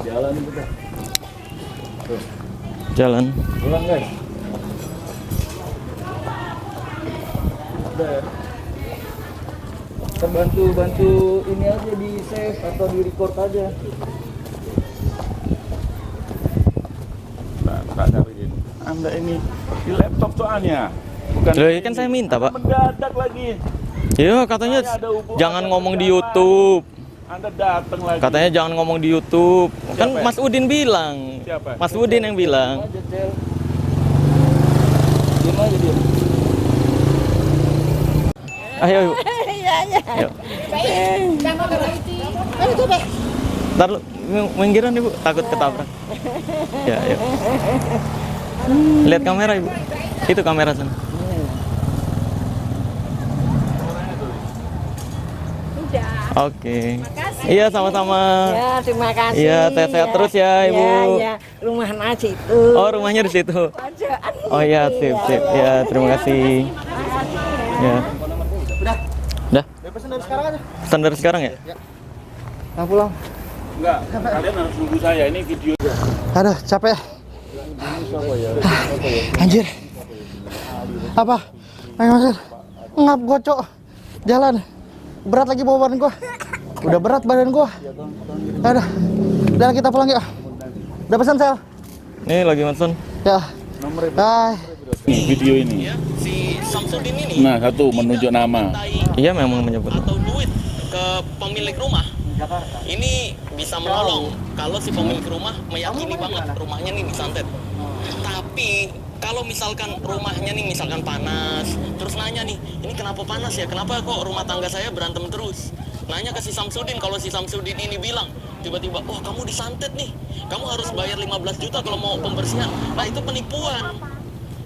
Jalan kita. Jalan. Pulang guys. Udah ya. Kita bantu ini aja di save atau di record aja. Tak cariin. Anda ini di laptop soalnya. Bukan Loh, ya kan saya minta, Pak. mendadak lagi. Iya, katanya Saya ada hubungan jangan dengan ngomong di siapa. YouTube. Anda datang lagi. Katanya jangan ngomong di YouTube. Kan Siapa? Mas Udin bilang. Siapa? Mas Udin yang bilang. Aja, Cel. Diam aja, diam. Ayo, Ibu. Iya, iya. Yuk. Ayo coba. Ntar lu minggiran Ibu, takut ketabrak. Ya, yuk. Lihat kamera Ibu. Itu kamera sana. Udah. Oke. Iya, sama-sama. Ya, terima kasih. Iya, sehat-sehat terus ya, Ibu. Iya, iya. Rumah nasi itu. Oh, rumahnya di situ. Pojok. Oh iya, sip, sip. Ya, terima kasih. Ya. Udah. Udah. Udah pesen dari sekarang aja. Pesan dari sekarang ya? Nah, pulang. Enggak, kalian harus nunggu saya. Ini video. Aduh, capek. Anjir. Apa? Ayo masuk. Ngap gua, Cok. Jalan. Berat lagi bawa badan gua. Udah berat badan gua. Aduh. Udah kita pulang yuk. Udah pesan, Sel? Ini lagi Manson. Ya. Bye. Nih, video ini. Si Samsudin ini Nah, satu menunjuk nama. iya memang menyebut. atau duit ke pemilik rumah ini bisa menolong kalau si pemilik rumah meyakini banget rumahnya nih disantet. Tapi kalau misalkan rumahnya nih misalkan panas, terus nanya nih, ini kenapa panas ya? Kenapa kok rumah tangga saya berantem terus? Nanya ke si Samsudin, kalau si Samsudin ini bilang, tiba-tiba, oh kamu disantet nih, kamu harus bayar 15 juta kalau mau pembersihan. Nah itu penipuan.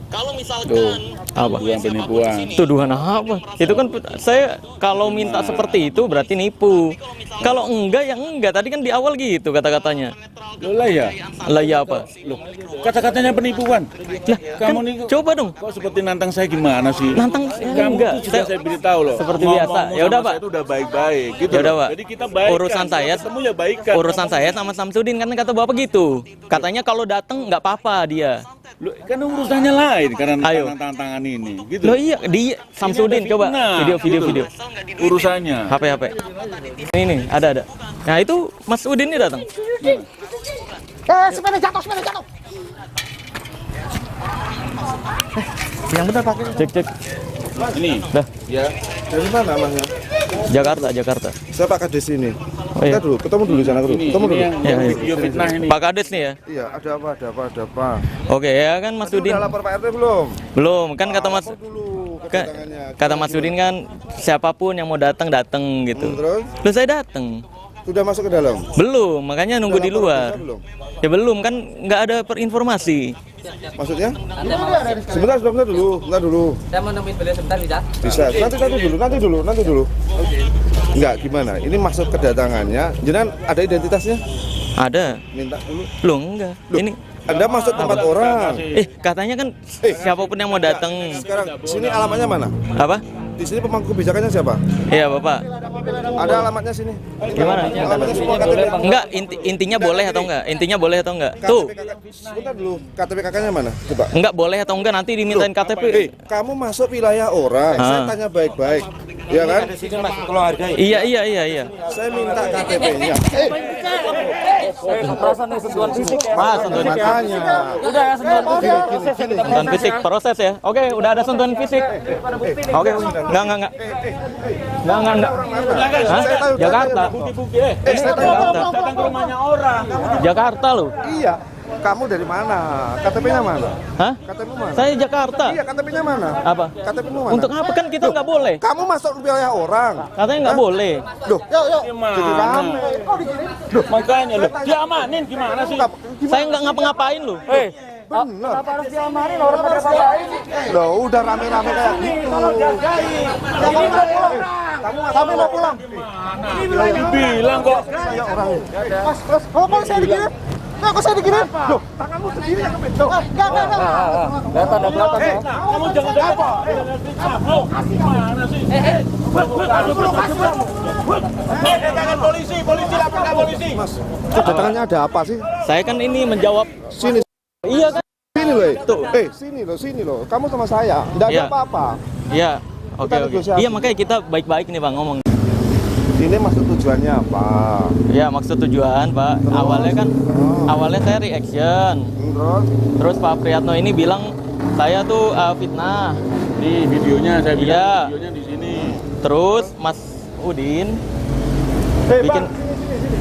Kalau misalkan Apa? kamu yang siapapun di sini, Tuduhan apa? Itu kan saya kalau minta seperti itu berarti nipu. Kalau enggak ya enggak. Tadi kan di awal gitu kata-katanya. Loh lah ya. Lah ya apa? Loh, kata-katanya penipuan. Lah kan Kamu nih coba dong. kok seperti nantang saya gimana sih? Nantang Kamu enggak. tuh sudah saya beritahu loh. Seperti Ngomong biasa. Ya sama udah, Pak. saya itu udah baik-baik gitu. Ya udah, loh. Pak. Jadi kita baik. Urusan saya ketemu ya baikan. Urusan saya sama Samsudin kan kata Bapak gitu. Katanya kalau datang nggak apa-apa dia. Loh, kan urusannya lain karena Ayo. tantangan ini gitu. Loh iya, di Samsudin Ini ada coba fitnah, video. gitu. Urusannya. HP. Ini ada. Nah itu Mas Udin ini datang. Sepeda jatuh. Yang benar pakai. Cek. Ini. Dah. Ya. Dari mana masnya? Jakarta. Saya Pak Kades ini. Oh, iya. Kita dulu, ketemu dulu sana dulu. Ini Ketemu dulu. yang Ya, ya. video fitnah ini. Pak Kades nih ya. Iya, ada apa? Oke ya kan Mas Tadi Udin. udah lapor Pak RT belum? Belum kan kata Mas Lapor dulu ka- kedatangannya. kata Mas Udin kan siapapun yang mau datang gitu. Terus Loh saya datang. sudah masuk ke dalam. Belum, makanya nunggu di Lapor luar. kita belum? Ya belum kan nggak ada perinformasi. Maksudnya? Sebentar dulu. Saya mau nemuin beliau sebentar bisa? Bisa. Nanti dulu. Enggak, gimana? Ini maksud kedatangannya. Jenengan ada identitasnya? Ada. Minta dulu. Loh enggak. Loh, Ini Anda masuk tempat orang. katanya kan siapapun yang mau datang. Sekarang sini alamatnya mana? Apa? Di sini pemangku kebijakannya siapa? Iya, Bapak. Ada alamatnya sini. Gimana? Alamatnya semua KTP. Enggak, intinya boleh atau enggak? Intinya boleh atau enggak? Tuh. Sebentar dulu. KTP kakaknya mana? Coba. Enggak boleh atau enggak nanti dimintain KTP. Kamu masuk wilayah orang. Saya tanya baik-baik. Ya kan? Iya. Saya minta KTP-nya. Sentuhan fisik. Makanya. Udah ya sentuhan fisik proses ya. Oke, udah ada sentuhan fisik. Oke, enggak. Hah? Jakarta. Saya tanya Datang ke rumahnya orang. Jakarta loh. Iya. Kamu dari mana? KTP-nya mana? Hah? KTP mana? Saya Jakarta. Iya, KTP-nya mana? Apa? KTP-mu mana? Untuk apa kan kita nggak boleh? Kamu masuk wilayah orang. Katanya nggak boleh. Loh, yuk. Gimana? Makanya loh, diamanin gimana sih? Saya nggak ngapa-ngapain loh. Bener. Kenapa harus diamanin orang pada ngapain? Loh, udah rame-rame kayak gitu. Kamu mau pulang? Bilang kok. Saya orangnya. Mas, kok saya dikirim? Nggak, kok saya dikirim? Loh, tanganmu sendiri yang ngambil. Loh, enggak. Kelihatan ya. Kamu jangan apa? Gimana sih? Tangan polisi laporkan polisi. Mas, kedatangannya ada apa sih? Saya kan ini menjawab. Sini. Iya kan? Sini loh. Tuh. Sini loh. Kamu sama saya. Enggak ada Iya. apa-apa. Iya. Oke. negosiasi. Iya makanya kita baik-baik nih Bang ngomong. Ini maksud tujuannya apa? Ya maksud tujuan Pak. Awalnya saya reaction. Terus Pak Priyatno ini bilang saya tuh fitnah. Di videonya saya bilang Iya. videonya di sini. Terus Mas Udin bikin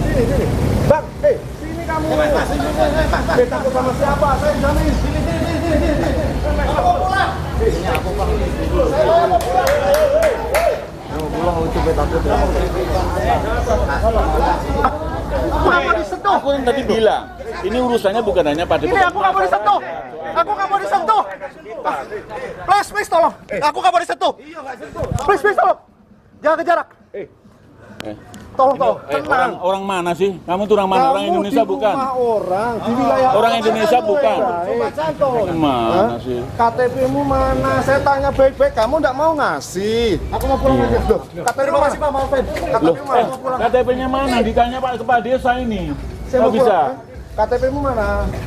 Sini. Bang, sini kamu. Takut sama siapa? Saya jamin. Sini. Aku mau pulang. Aku mau pulang. Aku nggak mau disentuh. Aku yang tadi bilang, ini urusannya bukan hanya pada Ini aku nggak mau disentuh. Aku nggak mau disentuh. Please tolong. Aku nggak mau disentuh. Please tolong. Jaga jarak. Tolong. orang mana sih? Kamu tuh orang mana? Orang Indonesia bukan? Orang di wilayah Orang Indonesia bukan? Gimana sih? KTP-mu mana? Saya tanya baik-baik. Kamu nggak mau ngasih. Aku mau pulang aja. Loh, KTP-mu mana? Pak, maafin. KTP-mu mana? Mau pulang. KTP-nya mana? Ditanya Pak kepala desa ini. Saya Nggak mau bisa. pulang. KTP-mu mana?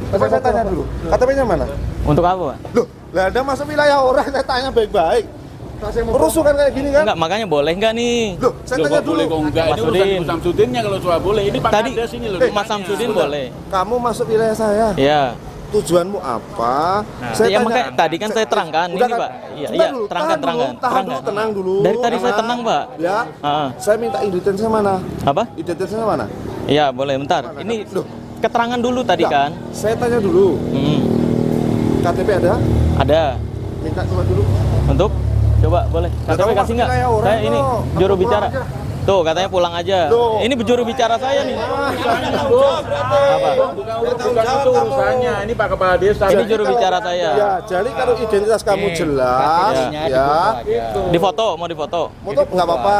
Saya tanya dulu. KTP-nya mana? untuk apa Pak? Loh, lah ada masuk wilayah orang. Saya tanya baik-baik. Rusuh kan kayak gini kan? Enggak, makanya boleh enggak nih? Loh, saya Loh, tanya kok boleh dulu. kok enggak? Mas Ini urusan Udin. Ibu Samsudinnya kalau soal boleh. Ini Pak Tadi Kades ini loh. Mas Samsudin boleh. Kamu masuk wilayah saya. Ya. Tujuanmu apa? Ya makanya tadi kan saya terangkan Udah ini kan? Pak. Iya, Sebentar iya, dulu, terangkan. tahan dulu, tenang dulu. Dari tadi saya tenang, Pak. Ya. Heeh. Saya minta identitasnya mana? Apa? Identitasnya mana? Iya, boleh bentar. Ini Loh. keterangan dulu tadi Enggak, kan. Saya tanya dulu. KTP ada? Ada. Minta coba dulu. Untuk coba boleh. KTP kamu kasih masuk nggak? wilayah orang Saya ini kok. juru Kamu bicara. pulang aja. Tuh katanya pulang aja. Ini juru bicara saya nih. Apa? Bukan itu urusannya. Ini Pak Kepala Desa. Ini juru bicara saya. Ya, jadi kalau identitas kamu jelas, ya. Di foto, mau difoto. Motor nggak apa-apa.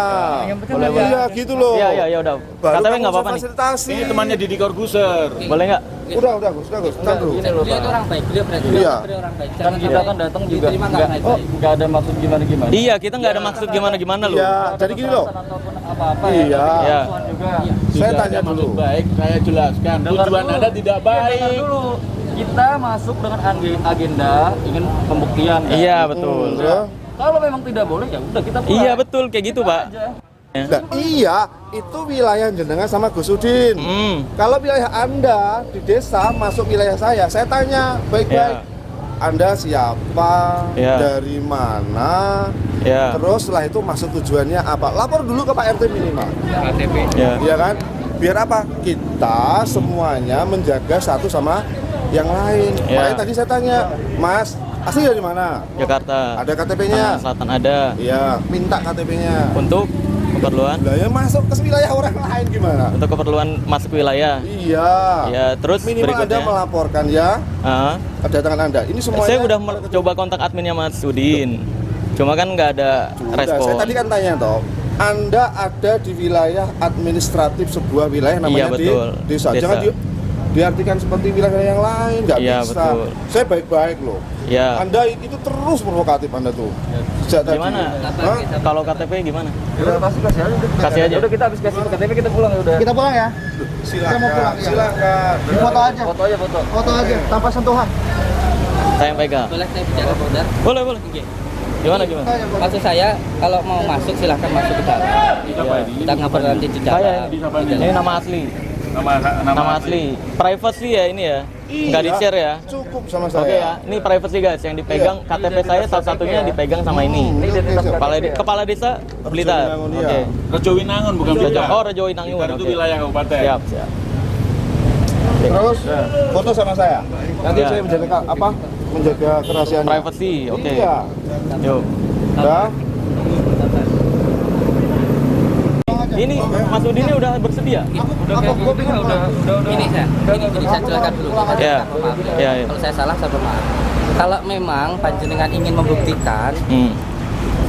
Boleh, boleh. Iya gitu loh. Iya, udah. Baru KTP kamu nggak apa-apa nih. fasilitasi. Ini temannya Didi Corbuzier. Boleh nggak? Udah Gus. Tahan dulu. Beliau itu orang baik, beliau berarti Iya. orang baik. Kan kita kan datang juga nggak ada maksud gimana-gimana. Iya, kita nggak ada maksud gimana-gimana loh. Iya, jadi gini loh. Ataupun apa-apa Iya. Iya. juga. Saya Tidak tanya ada maksud dulu. baik, saya jelaskan. Dengar Tujuan dulu. Anda tidak baik. Dengar dulu. Kita masuk dengan agenda ingin pembuktian. kan? Iya, betul. Ya. Kalau memang tidak boleh ya udah kita pulang. Iya, betul kayak gitu, Pak. Aja. Nah, iya, itu wilayah jenengan sama Gus Udin. Kalau wilayah Anda di desa masuk wilayah saya tanya baik-baik. Ya. Anda siapa? Ya. Dari mana? Ya. Terus setelah itu masuk tujuannya apa? Lapor dulu ke Pak RT minimal. Ya. Iya kan? Biar apa? Kita semuanya menjaga satu sama yang lain. Ya. Makanya tadi saya tanya, Mas, asli dari mana? Jakarta. Ada KTP-nya? Tangerang Selatan ada. Iya, minta KTP-nya. Untuk keperluan Lah ya masuk ke wilayah orang lain gimana? untuk keperluan masuk wilayah. Iya. Ya, terus Minimal Anda berikutnya. melaporkan ya kedatangan Anda. Ini semuanya. Saya udah coba kontak adminnya Mas Udin. Cuma kan nggak ada Sudah, respon. saya tadi kan tanya toh. Anda ada di wilayah administratif sebuah wilayah namanya Iya, betul. di desa. Desa. Jangan diartikan seperti wilayah yang lain, nggak Iya, bisa. betul. Saya baik-baik loh. Ya. Anda itu terus provokatif Anda tuh. Sejak tadi. Gimana? Hah? Kalau KTP gimana? Udah pasti kasih aja. Kasih aja. Udah kita habis kasih KTP kita pulang ya udah. Kita pulang ya. Silakan. Silakan. Di foto aja. Foto aja foto. Foto aja tanpa sentuhan. Saya yang pegang. Boleh saya bicara Polda? Boleh. Gimana? Maksud saya kalau mau masuk silahkan masuk ke dalam. Kita ngobrol nanti di dalam. Saya ini nama asli. Nama asli. Privacy ya ini ya. Nggak di-share ya. Cukup sama saya. Oke ya, ini privacy guys, yang dipegang KTP saya salah satunya dipegang sama ini. Kepala desa Blitar. Winangun, Oke. iya. Rejo Winangun bukan Blitar. Oh, Rejo Winangun. Blitar itu Oke. wilayah kabupaten. Siap. Terus foto sama saya. Nanti Ya. saya menjaga kerahasiaan. Privacy, oke. Iya. Yuk. Udah. Ini Mas Udin ini udah bersedia? Ini saya jelaskan dulu. Ya. Ya. Kalau saya salah saya bermaaf. Kalau memang panjenengan ingin membuktikan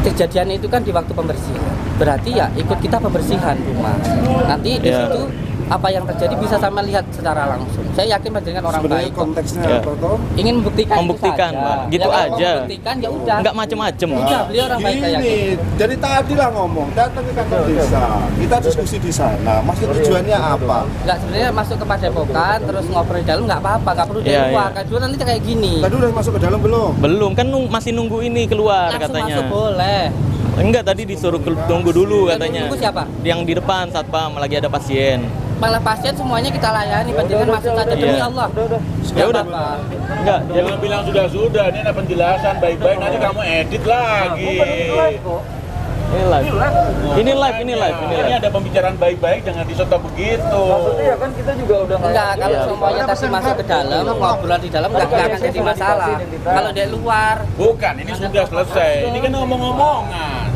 kejadian itu kan di waktu pembersihan. Berarti ya ikut kita pembersihan rumah. Nanti di Ya. situ apa yang terjadi bisa sama lihat secara langsung. Saya yakin panjenengan orang Sebenarnya baik. kok. konteksnya Ya. apa toh? Ingin membuktikan, Membuktikan, itu saja. Pak. Gitu Ya, kalau aja. Membuktikan ya udah. Nggak macem-macem. Udah, beliau orang baik saya yakin. Gini, dari tadi lah ngomong, datang ke kantor desa, kita diskusi di sana. Maksud tujuannya apa? Nggak sebenarnya masuk ke padepokan terus ngobrol di dalam nggak apa-apa, nggak perlu dari Iya, luar. iya. Kan dulu nanti kayak gini. Tadi udah masuk ke dalam belum? Belum, kan masih nunggu ini keluar Langsung katanya. masuk boleh. Enggak, tadi disuruh tunggu dulu Yang katanya. tunggu siapa? Yang di depan satpam lagi ada pasien. Malah pasien semuanya kita layani, panjenengan masuk saja demi Iya. Allah. Ya udah. apa-apa. Enggak, Jangan bilang sudah, ini ada penjelasan baik-baik, nanti kamu edit lagi. ini live. Ini live. Ini ada pembicaraan baik-baik, jangan disotop begitu. Ya kan kita juga udah enggak kalau semuanya tadi masuk ke dalam, ngobrol di dalam enggak akan jadi masalah. Kalau di luar Bukan, ini sudah selesai. Ini kan ngomong-ngomongan.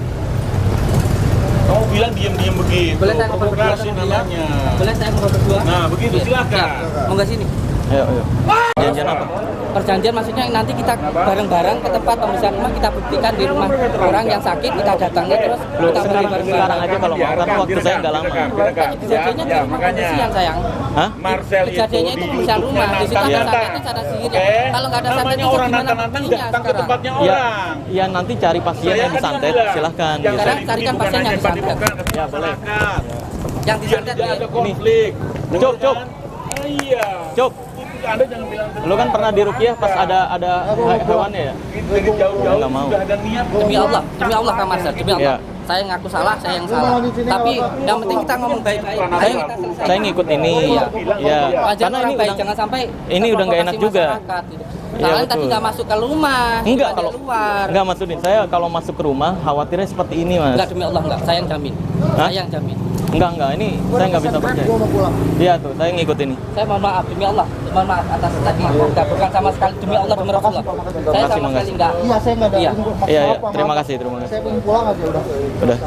Kamu bilang diem-diem begitu. Boleh saya ngobrol berdua Provokasi sama dia? namanya. Boleh saya ngobrol berdua? Nah, begitu silakan. Mau nggak sini? Ayo. Janjian apa? Perjanjian maksudnya nanti kita bareng-bareng ke tempat pembersihan rumah, kita buktikan di rumah orang yang sakit, kita datangi terus kita beri bareng-bareng. Sekarang aja kalau mau, karena waktu saya nggak lama. Kejadiannya di rumah pembersihan sayang. Hah? Marcel Kejadiannya itu pembersihan rumah, di situ ada santetnya, ada sihirnya. Kalau nggak ada Namanya santetnya orang gimana nantang-nantang buktinya datang ke sekarang? tempatnya Ya, orang. ya nanti cari pasien yang disantet, silahkan. Yang Sekarang dari carikan sini pasien bukan yang hanya disantet. padepokan, Ya, boleh. masyarakat. Yang Biar disantet tidak nih. ada konflik. Cuk. Iya. Cuk. Itu Anda jangan bilang Lu kan pernah di Rukiah pas ada hewannya ya? dari jauh-jauh Nggak mau. sudah ada niat. Demi Allah Kak Marsha, demi Allah. Ya. Saya ngaku salah, saya yang salah. Tapi yang penting kita ngomong baik-baik. Ayo kita selesai. Saya ngikut ini. Iya. Ya. Wajar Karena orang ini baik, udah jangan sampai ini udah nggak enak memprovokasi juga. masyarakat, gitu. Iya, Kalian tadi betul. nggak masuk ke rumah, Enggak, cuma kalau di luar. enggak maksudin saya kalau masuk ke rumah khawatirnya seperti ini, Mas. Enggak, demi Allah enggak. Saya yang jamin. Hah? Saya yang jamin. Enggak, ini saya nggak bisa percaya. Gua mau pulang. Iya tuh, saya ngikut ini. Saya mohon maaf demi Allah, mohon maaf atas tadi bukan sama sekali demi Allah demi Rasulullah. Saya sama sekali enggak. Iya, saya nggak ada. Iya. Maaf, Iya, maaf, terima maaf. kasih. Saya pengen pulang aja udah. Udah.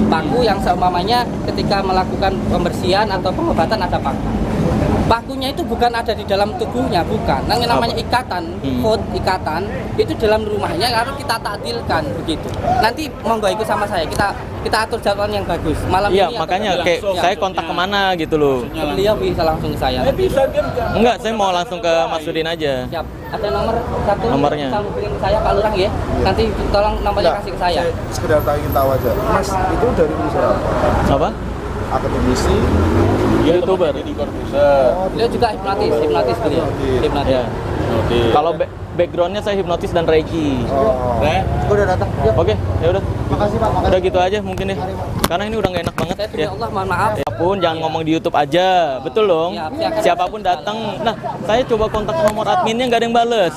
Paku yang seumpamanya ketika melakukan pembersihan atau pengobatan ada paku. Pakunya itu bukan ada di dalam tubuhnya, bukan. Yang namanya ikatan, food ikatan itu dalam rumahnya harus kita taktilkan begitu. Nanti monggo ikut sama saya, kita atur jadwal yang bagus. Malam Iya, ini makanya atau- kayak Ya. saya kontak kemana gitu loh. Beliau bisa langsung ke saya. Enggak, saya mau langsung ke Mas Udin aja. Siap. Ada nomor satu Nomornya. bisa hubungin saya Pak Lurah ya. Nanti tolong nomornya kasih ke saya. Sekedar ingin tahu aja, Mas itu dari unsur apa? Apa? Akademisi, YouTuber. Jadi produser. Beliau juga hipnotis beliau. Hipnotis. Ya. Oke. Kalau backgroundnya saya hipnotis dan reiki. Gua udah datang. Yuk. Oke, ya udah. Makasih Pak, makasih. Udah gitu aja mungkin ya. Karena ini udah nggak enak banget Saya demi ya. Allah mohon maaf. Siapapun jangan ngomong di YouTube aja, betul dong. Siap. Siapapun datang. Nah, saya coba kontak nomor adminnya nggak ada yang bales.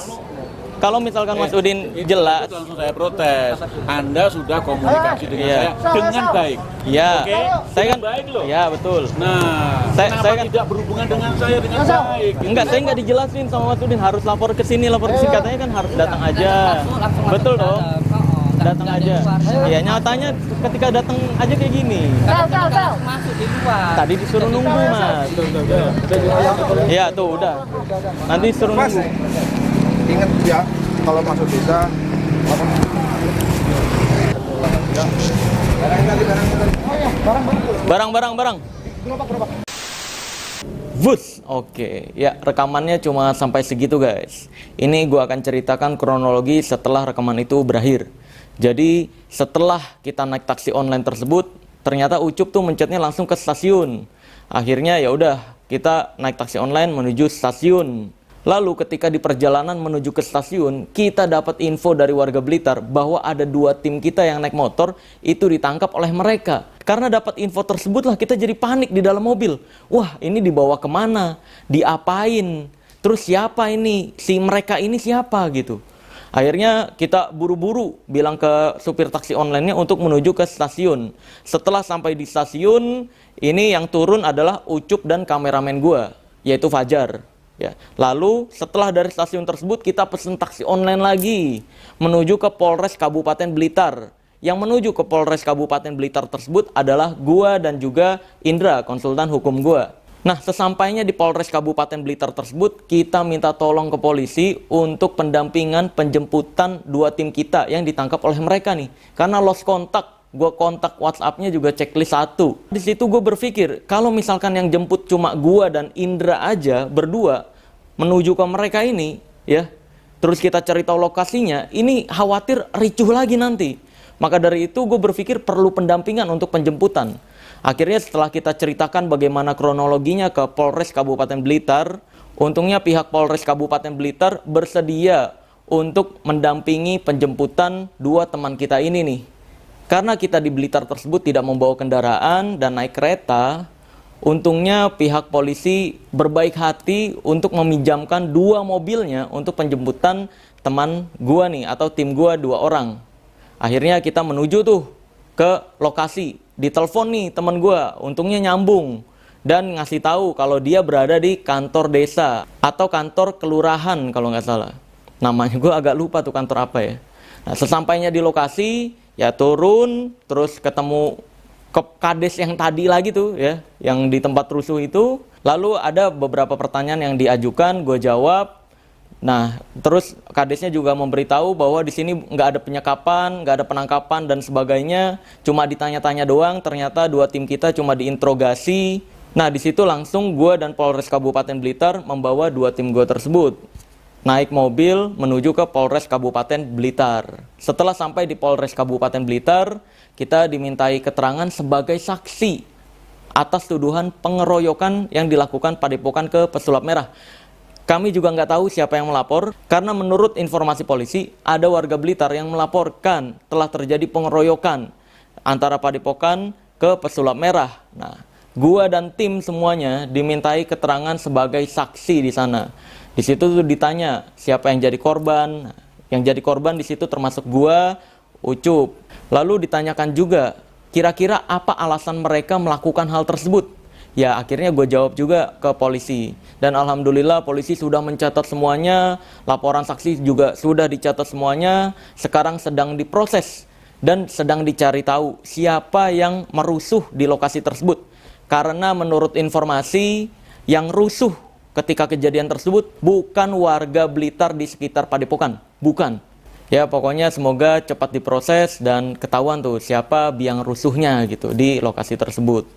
Kalau misalkan Mas Udin jelas, Langsung saya protes. Anda sudah komunikasi dengan Iya. saya dengan baik. ya, Oke, saya kan, dengan baik loh. ya betul. Nah, Saya kenapa kan- tidak berhubungan dengan saya dengan baik? gitu? Enggak, saya nggak dijelasin sama Mas Udin harus lapor ke sini, katanya kan harus datang aja. Langsung Betul masuk ke dong. dalam. Nggak Datang ada aja. di luar. Ya nyatanya ketika datang aja kayak gini. Karena kita langsung masuk di luar. Tadi disuruh nunggu Mas. Iya tuh udah. Nanti suruh Mas, nunggu. ingat ya kalau masuk desa Barang. Bus, oke. Ya, rekamannya cuma sampai segitu guys. Ini gua akan ceritakan kronologi setelah rekaman itu berakhir. Jadi setelah kita naik taksi online tersebut, ternyata Ucup tuh mencetnya langsung ke stasiun. Akhirnya ya udah, kita naik taksi online menuju stasiun. Lalu ketika di perjalanan menuju ke stasiun, kita dapat info dari warga Blitar bahwa ada 2 tim kita yang naik motor itu ditangkap oleh mereka. Karena dapat info tersebutlah kita jadi panik di dalam mobil. Wah, ini dibawa kemana? Diapain? Terus siapa ini? Si mereka ini siapa gitu? Akhirnya kita buru-buru bilang ke supir taksi online-nya untuk menuju ke stasiun. Setelah sampai di stasiun, ini yang turun adalah Ucup dan kameramen gua, yaitu Fajar. Ya. Lalu setelah dari stasiun tersebut kita pesen taksi online lagi menuju ke Polres Kabupaten Blitar. Yang menuju ke Polres Kabupaten Blitar tersebut adalah gua dan juga Indra, konsultan hukum gua. Nah, sesampainya di Polres Kabupaten Blitar tersebut, kita minta tolong ke polisi untuk pendampingan penjemputan 2 tim kita yang ditangkap oleh mereka nih. Karena lost kontak. Gue kontak WhatsApp-nya juga checklist 1. Di situ gue berpikir, kalau misalkan yang jemput cuma gue dan Indra aja berdua menuju ke mereka ini, ya, terus kita cari tahu lokasinya, ini khawatir ricuh lagi nanti. Maka dari itu gue berpikir perlu pendampingan untuk penjemputan. Akhirnya setelah kita ceritakan bagaimana kronologinya ke Polres Kabupaten Blitar, untungnya pihak Polres Kabupaten Blitar bersedia untuk mendampingi penjemputan 2 teman kita ini nih. Karena kita di Blitar tersebut tidak membawa kendaraan dan naik kereta, untungnya pihak polisi berbaik hati untuk meminjamkan 2 mobilnya untuk penjemputan teman gua nih, atau tim gua 2 orang. Akhirnya kita menuju tuh ke lokasi, ditelepon nih teman gua, untungnya nyambung dan ngasih tahu kalau dia berada di kantor desa atau kantor kelurahan kalau nggak salah. Namanya gua agak lupa tuh kantor apa ya. Nah, sesampainya di lokasi, ya turun, terus ketemu ke kades yang tadi lagi tuh ya, yang di tempat rusuh itu. Lalu ada beberapa pertanyaan yang diajukan, gue jawab. Nah, terus kadesnya juga memberitahu bahwa di sini nggak ada penyekapan, nggak ada penangkapan dan sebagainya. Cuma ditanya-tanya doang, ternyata 2 tim kita cuma diinterogasi. Nah, di situ langsung gue dan Polres Kabupaten Blitar membawa 2 tim gue tersebut naik mobil menuju ke Polres Kabupaten Blitar. Setelah sampai di Polres Kabupaten Blitar, kita dimintai keterangan sebagai saksi atas tuduhan pengeroyokan yang dilakukan Padepokan ke Pesulap Merah. Kami juga nggak tahu siapa yang melapor, karena menurut informasi polisi, ada warga Blitar yang melaporkan telah terjadi pengeroyokan antara Padepokan ke Pesulap Merah. Nah, gua dan tim semuanya dimintai keterangan sebagai saksi di sana. Di situ tuh ditanya siapa yang jadi korban. Yang jadi korban di situ termasuk gua, Ucup. Lalu ditanyakan juga kira-kira apa alasan mereka melakukan hal tersebut? Ya akhirnya gue jawab juga ke polisi. Dan alhamdulillah polisi sudah mencatat semuanya, laporan saksi juga sudah dicatat semuanya. Sekarang sedang diproses dan sedang dicari tahu siapa yang merusuh di lokasi tersebut. Karena menurut informasi, yang rusuh ketika kejadian tersebut bukan warga Blitar di sekitar Padepokan, bukan. Ya pokoknya semoga cepat diproses dan ketahuan tuh siapa biang rusuhnya gitu di lokasi tersebut.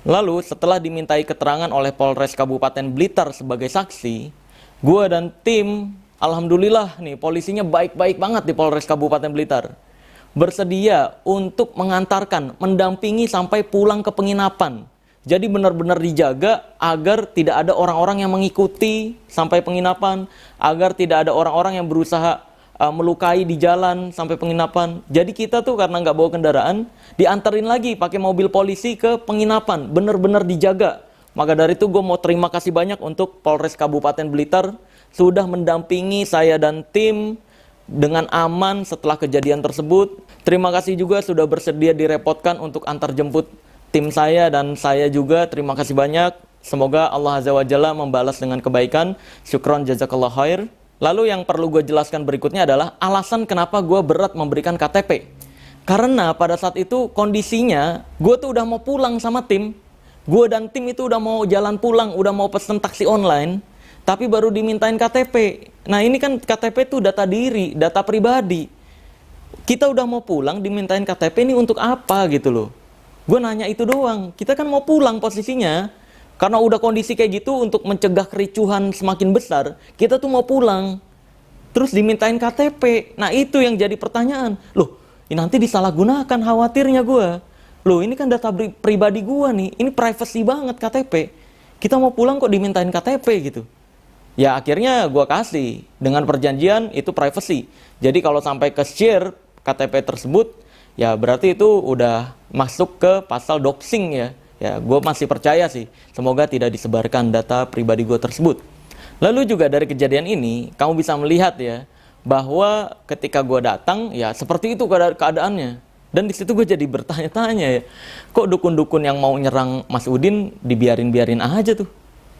Lalu setelah dimintai keterangan oleh Polres Kabupaten Blitar sebagai saksi, gue dan tim, alhamdulillah nih polisinya baik-baik banget di Polres Kabupaten Blitar. Bersedia untuk mengantarkan, mendampingi sampai pulang ke penginapan. Jadi benar-benar dijaga agar tidak ada orang-orang yang mengikuti sampai penginapan, agar tidak ada orang-orang yang berusaha melukai di jalan sampai penginapan. Jadi kita tuh karena nggak bawa kendaraan, diantarin lagi pakai mobil polisi ke penginapan, benar-benar dijaga. Maka dari itu gue mau terima kasih banyak untuk Polres Kabupaten Blitar sudah mendampingi saya dan tim dengan aman setelah kejadian tersebut. Terima kasih juga sudah bersedia direpotkan untuk antar jemput tim saya dan saya juga. Terima kasih banyak. Semoga Allah Azza wa Jalla membalas dengan kebaikan. Syukron jazakallah khair. Lalu yang perlu gue jelaskan berikutnya adalah alasan kenapa gue berat memberikan KTP. Karena pada saat itu kondisinya gue tuh udah mau pulang sama tim. Gue dan tim itu udah mau jalan pulang, udah mau pesen taksi online, tapi baru dimintain KTP. Nah ini kan KTP itu data diri, data pribadi. Kita udah mau pulang dimintain KTP ini untuk apa gitu loh. Gue nanya itu doang, kita kan mau pulang posisinya. Karena udah kondisi kayak gitu untuk mencegah kericuhan semakin besar, kita tuh mau pulang. Terus dimintain KTP. Nah itu yang jadi pertanyaan. Loh, ini nanti disalahgunakan khawatirnya gue. Loh ini kan data pribadi gue nih, ini privacy banget KTP. Kita mau pulang kok dimintain KTP gitu. Ya akhirnya gue kasih. Dengan perjanjian itu privacy. Jadi kalau sampai ke share KTP tersebut, ya berarti itu udah masuk ke pasal doxing ya. Ya, gue masih percaya sih, semoga tidak disebarkan data pribadi gue tersebut. Lalu juga dari kejadian ini, kamu bisa melihat ya, bahwa ketika gue datang, ya seperti itu keadaannya. Dan di situ gue jadi bertanya-tanya ya, kok dukun-dukun yang mau nyerang Mas Udin dibiarin-biarin aja tuh,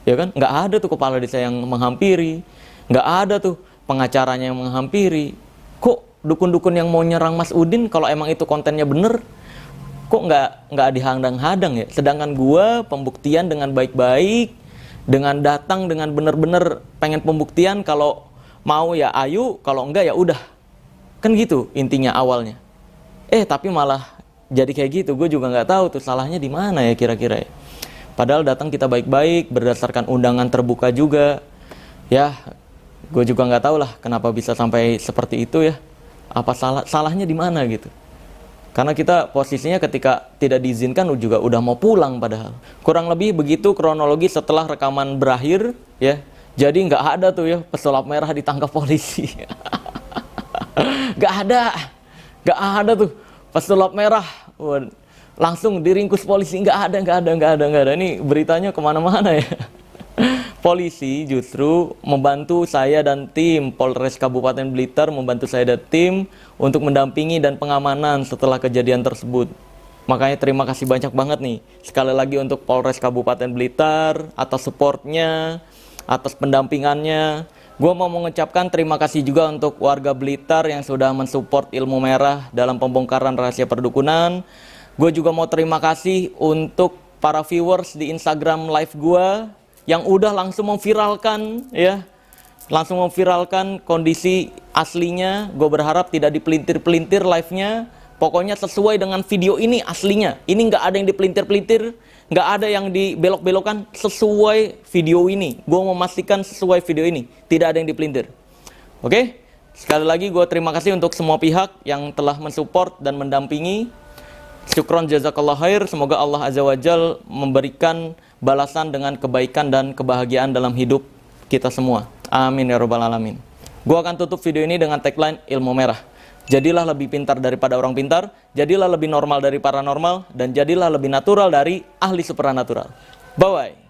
ya kan? Nggak ada tuh kepala desa yang menghampiri, nggak ada tuh pengacaranya yang menghampiri. Kok dukun-dukun yang mau nyerang Mas Udin kalau emang itu kontennya bener? Kok nggak dihadang-hadang ya? Sedangkan gue pembuktian dengan baik-baik, dengan datang dengan bener-bener pengen pembuktian, kalau mau ya ayo, kalau enggak ya udah. Kan gitu intinya awalnya. Tapi malah jadi kayak gitu, gue juga nggak tahu tuh salahnya di mana ya kira-kira ya. Padahal datang kita baik-baik, berdasarkan undangan terbuka juga. Ya, gue juga nggak tahu lah kenapa bisa sampai seperti itu ya. Apa salahnya di mana gitu. Karena kita posisinya ketika tidak diizinkan juga udah mau pulang padahal. Kurang lebih begitu kronologi setelah rekaman berakhir ya. Jadi nggak ada tuh ya pesulap merah ditangkap polisi. Nggak ada tuh pesulap merah langsung diringkus polisi. Nggak ada. Ini beritanya kemana-mana ya. Polisi justru membantu saya dan tim Polres Kabupaten Blitar, membantu saya dan tim untuk mendampingi dan pengamanan setelah kejadian tersebut. Makanya terima kasih banyak banget nih sekali lagi untuk Polres Kabupaten Blitar atas supportnya, atas pendampingannya. Gue mau mengucapkan terima kasih juga untuk warga Blitar yang sudah mensupport Ilmu Merah dalam pembongkaran rahasia perdukunan. Gue juga mau terima kasih untuk para viewers di Instagram live gue yang udah langsung memviralkan ya, langsung memviralkan kondisi aslinya. Gue berharap tidak dipelintir-pelintir live-nya, pokoknya sesuai dengan video ini aslinya. Ini nggak ada yang dipelintir-pelintir, nggak ada yang dibelok-belokan, sesuai video ini. Gue memastikan sesuai video ini, tidak ada yang dipelintir. Oke, sekali lagi gue terima kasih untuk semua pihak yang telah mensupport dan mendampingi. Syukron jazakallah khair. Semoga Allah Azza wa Jal memberikan balasan dengan kebaikan dan kebahagiaan dalam hidup kita semua. Amin ya rabbal alamin. Gua akan tutup video ini dengan tagline Ilmu Merah. Jadilah lebih pintar daripada orang pintar, jadilah lebih normal dari paranormal, dan jadilah lebih natural dari ahli supranatural. Bye-bye.